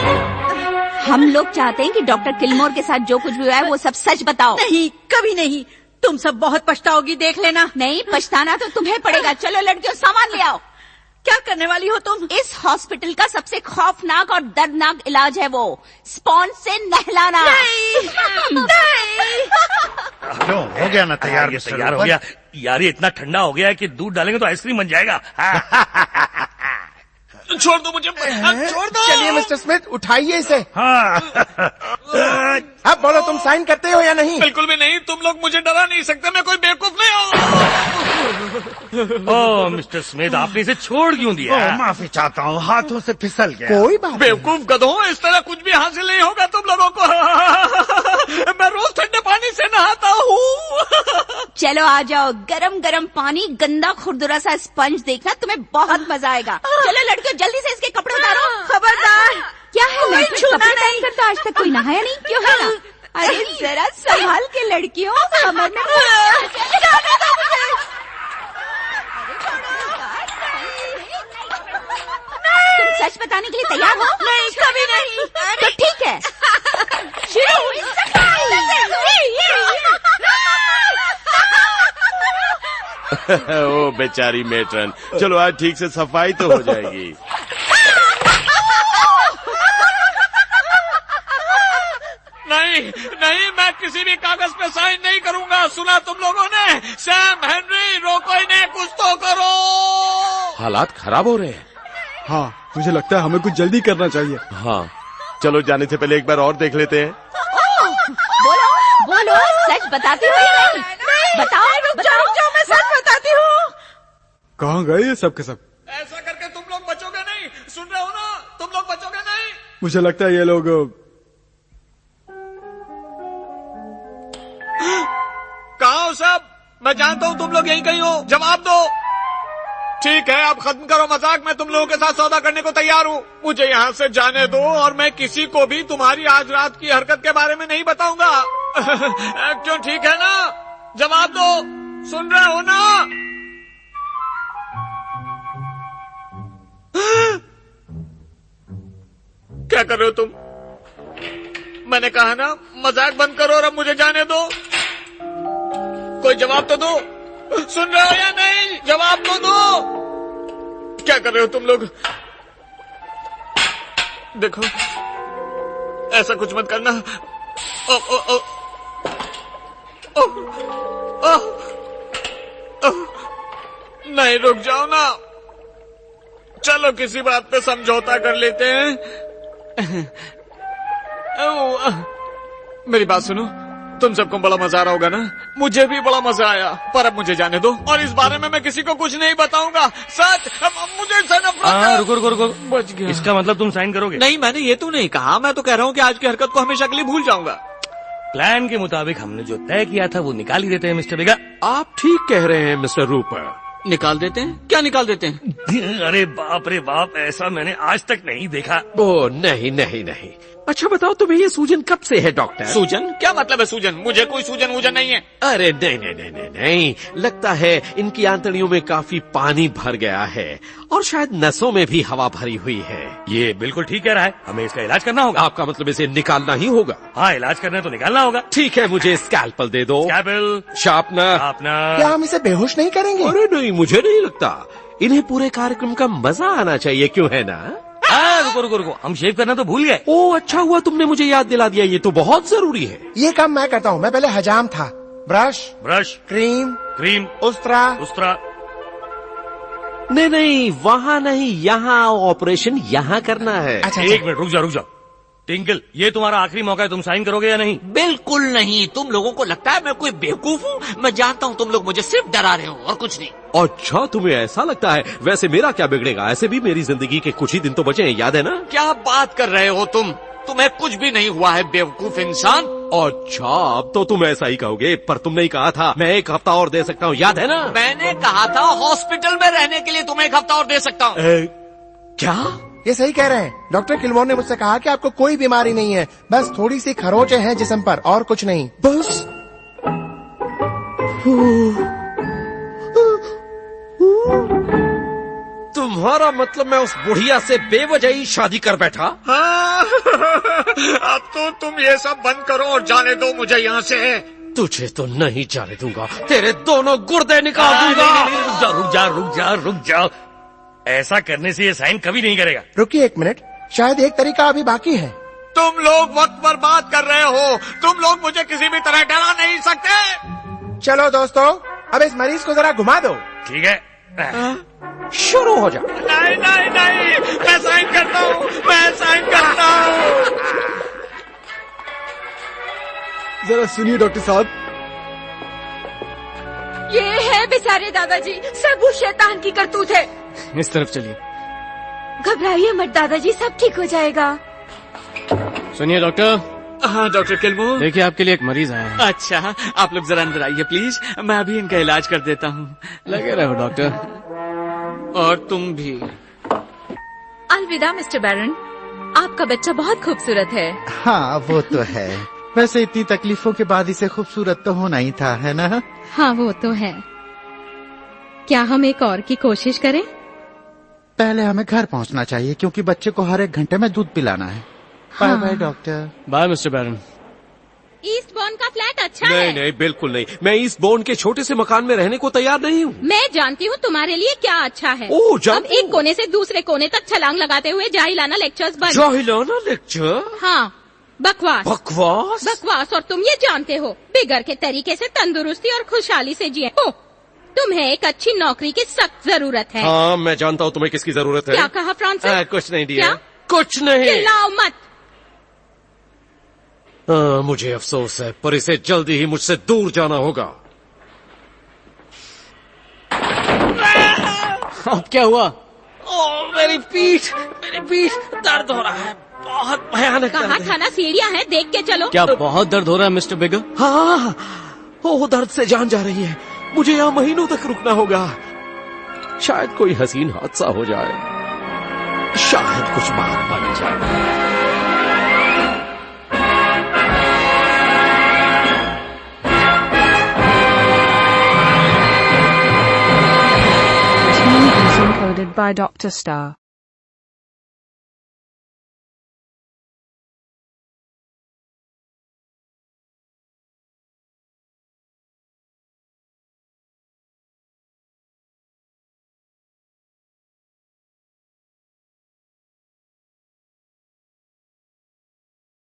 हम लोग चाहते हैं कि डॉक्टर किलमोर के साथ जो कुछ भी हुआ है वो सब सच बताओ। नहीं, कभी नहीं। तुम सब बहुत पछताओगी, देख लेना। नहीं, पछताना तो तुम्हें पड़ेगा। चलो लड़कियों, सामान ले आओ। क्या करने वाली हो तुम? इस हॉस्पिटल का सबसे खौफनाक और दर्दनाक इलाज है वो स्पॉन्ज से नहलाना। नहीं। लो, हो गया ना तैयार? ये तैयार हो गया यार। ये इतना ठंडा हो गया है कि दूध डालेंगे तो आइसक्रीम बन जाएगा। छोड़ दो मुझे, छोड़ दो। चलिए मिस्टर स्मिथ, उठाइए इसे। हाँ। अब बोलो, तुम साइन करते हो या नहीं? बिल्कुल भी नहीं। तुम लोग मुझे डरा नहीं सकते। मैं कोई बेवकूफ नहीं हूँ। ओह मिस्टर स्मिथ, आपने इसे छोड़ क्यों दिया? माफी चाहता हूँ, हाथों से फिसल गया। कोई बात बेवकूफ गधों, इस तरह कुछ भी हासिल नहीं होगा तुम लोगों को। मैं रोज ठंडे पानी से नहाता हूँ। चलो आ जाओ, गरम गरम पानी, गंदा खुरदुरा सा स्पंज देखना, तुम्हें बहुत मजा आएगा। चलो लड़कियों, जल्दी से इसके कपड़े उतारो। खबरदार। क्या है, कोई छूना नहीं करता, आज तक कोई नहाया नहीं, क्यों है? अरे जरा संभाल के लड़कियों, कमर में तुम सच बताने के लिए तैयार हो? नहीं, कभी नहीं। तो ठीक है, शुरू। ओ बेचारी मेट्रन, चलो आज ठीक से सफाई तो हो जाएगी। नहीं, मैं किसी भी कागज पे साइन नहीं करूंगा। सुना तुम लोगों ने? सैम, हेनरी, रोको इन्हें, कुछ तो करो। हालात खराब हो रहे हैं। हाँ, मुझे लगता है हमें कुछ जल्दी करना चाहिए। हाँ, चलो जाने से पहले एक बार और देख लेते हैं। बोलो बोलो, सच बताती हो या नहीं? बताओ, बताओ, मैं सच बताती हूँ। कहाँ गए ये सब के सब? ऐसा करके तुम लोग बचोगे नहीं, सुन रहे हो ना? तुम लोग बचोगे नहीं। मुझे लगता है ये लोग कहाँ हो सब? मैं जानता हूँ तुम लोग यहीं कहीं हो, जवाब दो। ठीक है, अब खत्म करो मजाक, मैं तुम लोगों के साथ सौदा करने को तैयार हूँ। मुझे यहाँ से जाने दो और मैं किसी को भी तुम्हारी आज रात की हरकत के बारे में नहीं बताऊंगा। क्यों, ठीक है ना? जवाब दो, सुन रहे हो ना? क्या कर रहे हो तुम? मैंने कहा ना, मजाक बंद करो और अब मुझे जाने दो। कोई जवाब तो दो, सुन रहे हो या नहीं? जवाब तो दो। क्या कर रहे हो तुम लोग? देखो, ऐसा कुछ मत करना। ओ, ओ, ओ, ओ, ओ, ओ, नहीं, रुक जाओ ना। चलो किसी बात पे समझौता कर लेते हैं। मेरी बात सुनो, तुम सबको बड़ा मजा आ रहा होगा ना? मुझे भी बड़ा मजा आया, पर अब मुझे जाने दो और इस बारे में मैं किसी को कुछ नहीं बताऊंगा। सच, मुझे नफरत। रुको। बच गया। इसका मतलब तुम साइन करोगे? नहीं, मैंने ये तो नहीं कहा। मैं तो कह रहा हूँ कि आज की हरकत को हमेशा के लिए भूल जाऊंगा। प्लान के मुताबिक हमने जो तय किया था वो निकाल ही देते हैं मिस्टर बेगा। आप ठीक कह रहे हैं मिस्टर रूपर। निकाल देते हैं? क्या निकाल देते हैं? अरे बाप रे बाप, ऐसा मैंने आज तक नहीं देखा। ओ नहीं। अच्छा बताओ, तुम्हें ये सूजन कब से है डॉक्टर? सूजन? क्या मतलब है सूजन? मुझे कोई सूजन वूजन नहीं है। अरे नहीं, लगता है इनकी आंतड़ियों में काफी पानी भर गया है और शायद नसों में भी हवा भरी हुई है। ये बिल्कुल ठीक कह रहा है, हमें इसका इलाज करना होगा। आपका मतलब इसे निकालना ही होगा? हाँ, इलाज करना है तो निकालना होगा। ठीक है, मुझे स्कैल्पल दे दो। Scalpel, sharpener. क्या हम इसे बेहोश नहीं करेंगे? अरे नहीं, मुझे नहीं लगता। इन्हें पूरे कार्यक्रम का मजा आना चाहिए, क्यों है ना? रुको, हम शेव करना तो भूल गए। ओ, अच्छा हुआ तुमने मुझे याद दिला दिया, ये तो बहुत जरूरी है। ये काम मैं करता हूँ, मैं पहले हजाम था। Brush, cream, Ustraa. नहीं, वहाँ नहीं, यहाँ ऑपरेशन यहाँ करना है। अच्छा, एक मिनट, रुक जाओ। टिंकल, ये तुम्हारा आखिरी मौका है, तुम साइन करोगे या नहीं? बिल्कुल नहीं। तुम लोगों को लगता है मैं कोई बेवकूफ हूँ? मैं जानता हूँ तुम लोग मुझे सिर्फ डरा रहे हो और कुछ नहीं। अच्छा, तुम्हें ऐसा लगता है? वैसे मेरा क्या बिगड़ेगा? ऐसे भी मेरी जिंदगी के कुछ ही दिन तो बचे हैं, याद है ना? क्या बात कर रहे हो तुम? तुम्हें कुछ भी नहीं हुआ है, बेवकूफ इंसान। अच्छा, अब तो तुम ऐसा ही कहोगे, पर तुमने ही कहा था मैं 1 हफ्ता और दे सकता हूँ, याद है ना? मैंने कहा था हॉस्पिटल में रहने के लिए तुम्हें 1 हफ्ता और दे सकता हूँ। क्या? ये सही कह रहे हैं। डॉक्टर किलमोर ने मुझसे कहा कि आपको कोई बीमारी नहीं है, बस थोड़ी सी खरोंचे हैं जिस्म पर, और कुछ नहीं। बस? तुम्हारा मतलब मैं उस बुढ़िया से बेवजह ही शादी कर बैठा? हाँ। अब तो तुम ये सब बंद करो और जाने दो मुझे यहाँ से। तुझे तो नहीं जाने दूंगा, तेरे दोनों गुर्दे निकाल दूंगा। रुक जाओ। ऐसा करने से ये साइन कभी नहीं करेगा। रुकिए 1 मिनट, शायद एक तरीका अभी बाकी है। तुम लोग वक्त बर्बाद कर रहे हो। तुम लोग मुझे किसी भी तरह डरा नहीं सकते। चलो दोस्तों, अब इस मरीज को जरा घुमा दो। ठीक है, शुरू हो जा। नहीं, मैं साइन करता हूँ। जरा सुनिए डॉक्टर साहब, ये है बेचारे दादाजी, सब उस शैतान की करतूत है। इस तरफ चलिए। घबराइए मत दादाजी, सब ठीक हो जाएगा। सुनिए डॉक्टर। हाँ डॉक्टर किलमोर। देखिए आपके लिए एक मरीज आया है। अच्छा, आप लोग जरा अंदर आइए प्लीज, मैं अभी इनका इलाज कर देता हूँ। लगे रहो डॉक्टर। और तुम भी। अलविदा मिस्टर बैरन, आपका बच्चा बहुत खूबसूरत है। हाँ वो तो है, वैसे इतनी तकलीफों के बाद इसे खूबसूरत तो होना ही था, है ना? हाँ वो तो है। क्या हम एक और की कोशिश करें? पहले हमें घर पहुंचना चाहिए क्योंकि बच्चे को हर 1 घंटे में दूध पिलाना है। Bye bye doctor. Bye mister Barron. Eastbourne का फ्लैट अच्छा नहीं है। नहीं बिल्कुल नहीं, मैं ईस्ट बॉर्न के छोटे से मकान में रहने को तैयार नहीं हूँ। मैं जानती हूँ तुम्हारे लिए क्या अच्छा है। ओह, अब जानती एक कोने से दूसरे कोने तक छलांग लगाते हुए जाहिलाना लेक्चर्स बंद। जाहिलाना लेक्चर? हाँ, बकवास बकवास बकवास। और तुम ये जानते हो, बिगड़ के तरीके से तंदुरुस्ती और खुशहाली से जिए। ओ, तुम्हें एक अच्छी नौकरी की सख्त जरूरत है। हाँ मैं जानता हूँ तुम्हें किसकी जरूरत है। क्या कहा फ्रांसिस? कुछ नहीं दिया। क्या? कुछ नहीं। चिल्लाओ मत। मुझे अफसोस है, पर इसे जल्दी ही मुझसे दूर जाना होगा। अब क्या हुआ? मेरी पीठ दर्द हो रहा है, बहुत भयानक कहा दर्द है। था ना सीढ़ियाँ हैं, देख के चलो। क्या बहुत दर्द हो रहा है मिस्टर बिगर? हाँ, ओह दर्द से जान जा रही है। मुझे यहाँ महीनों तक रुकना होगा। शायद कोई हसीन हादसा हो जाए, शायद कुछ बात बन जाए। Encoded by Dr. Star.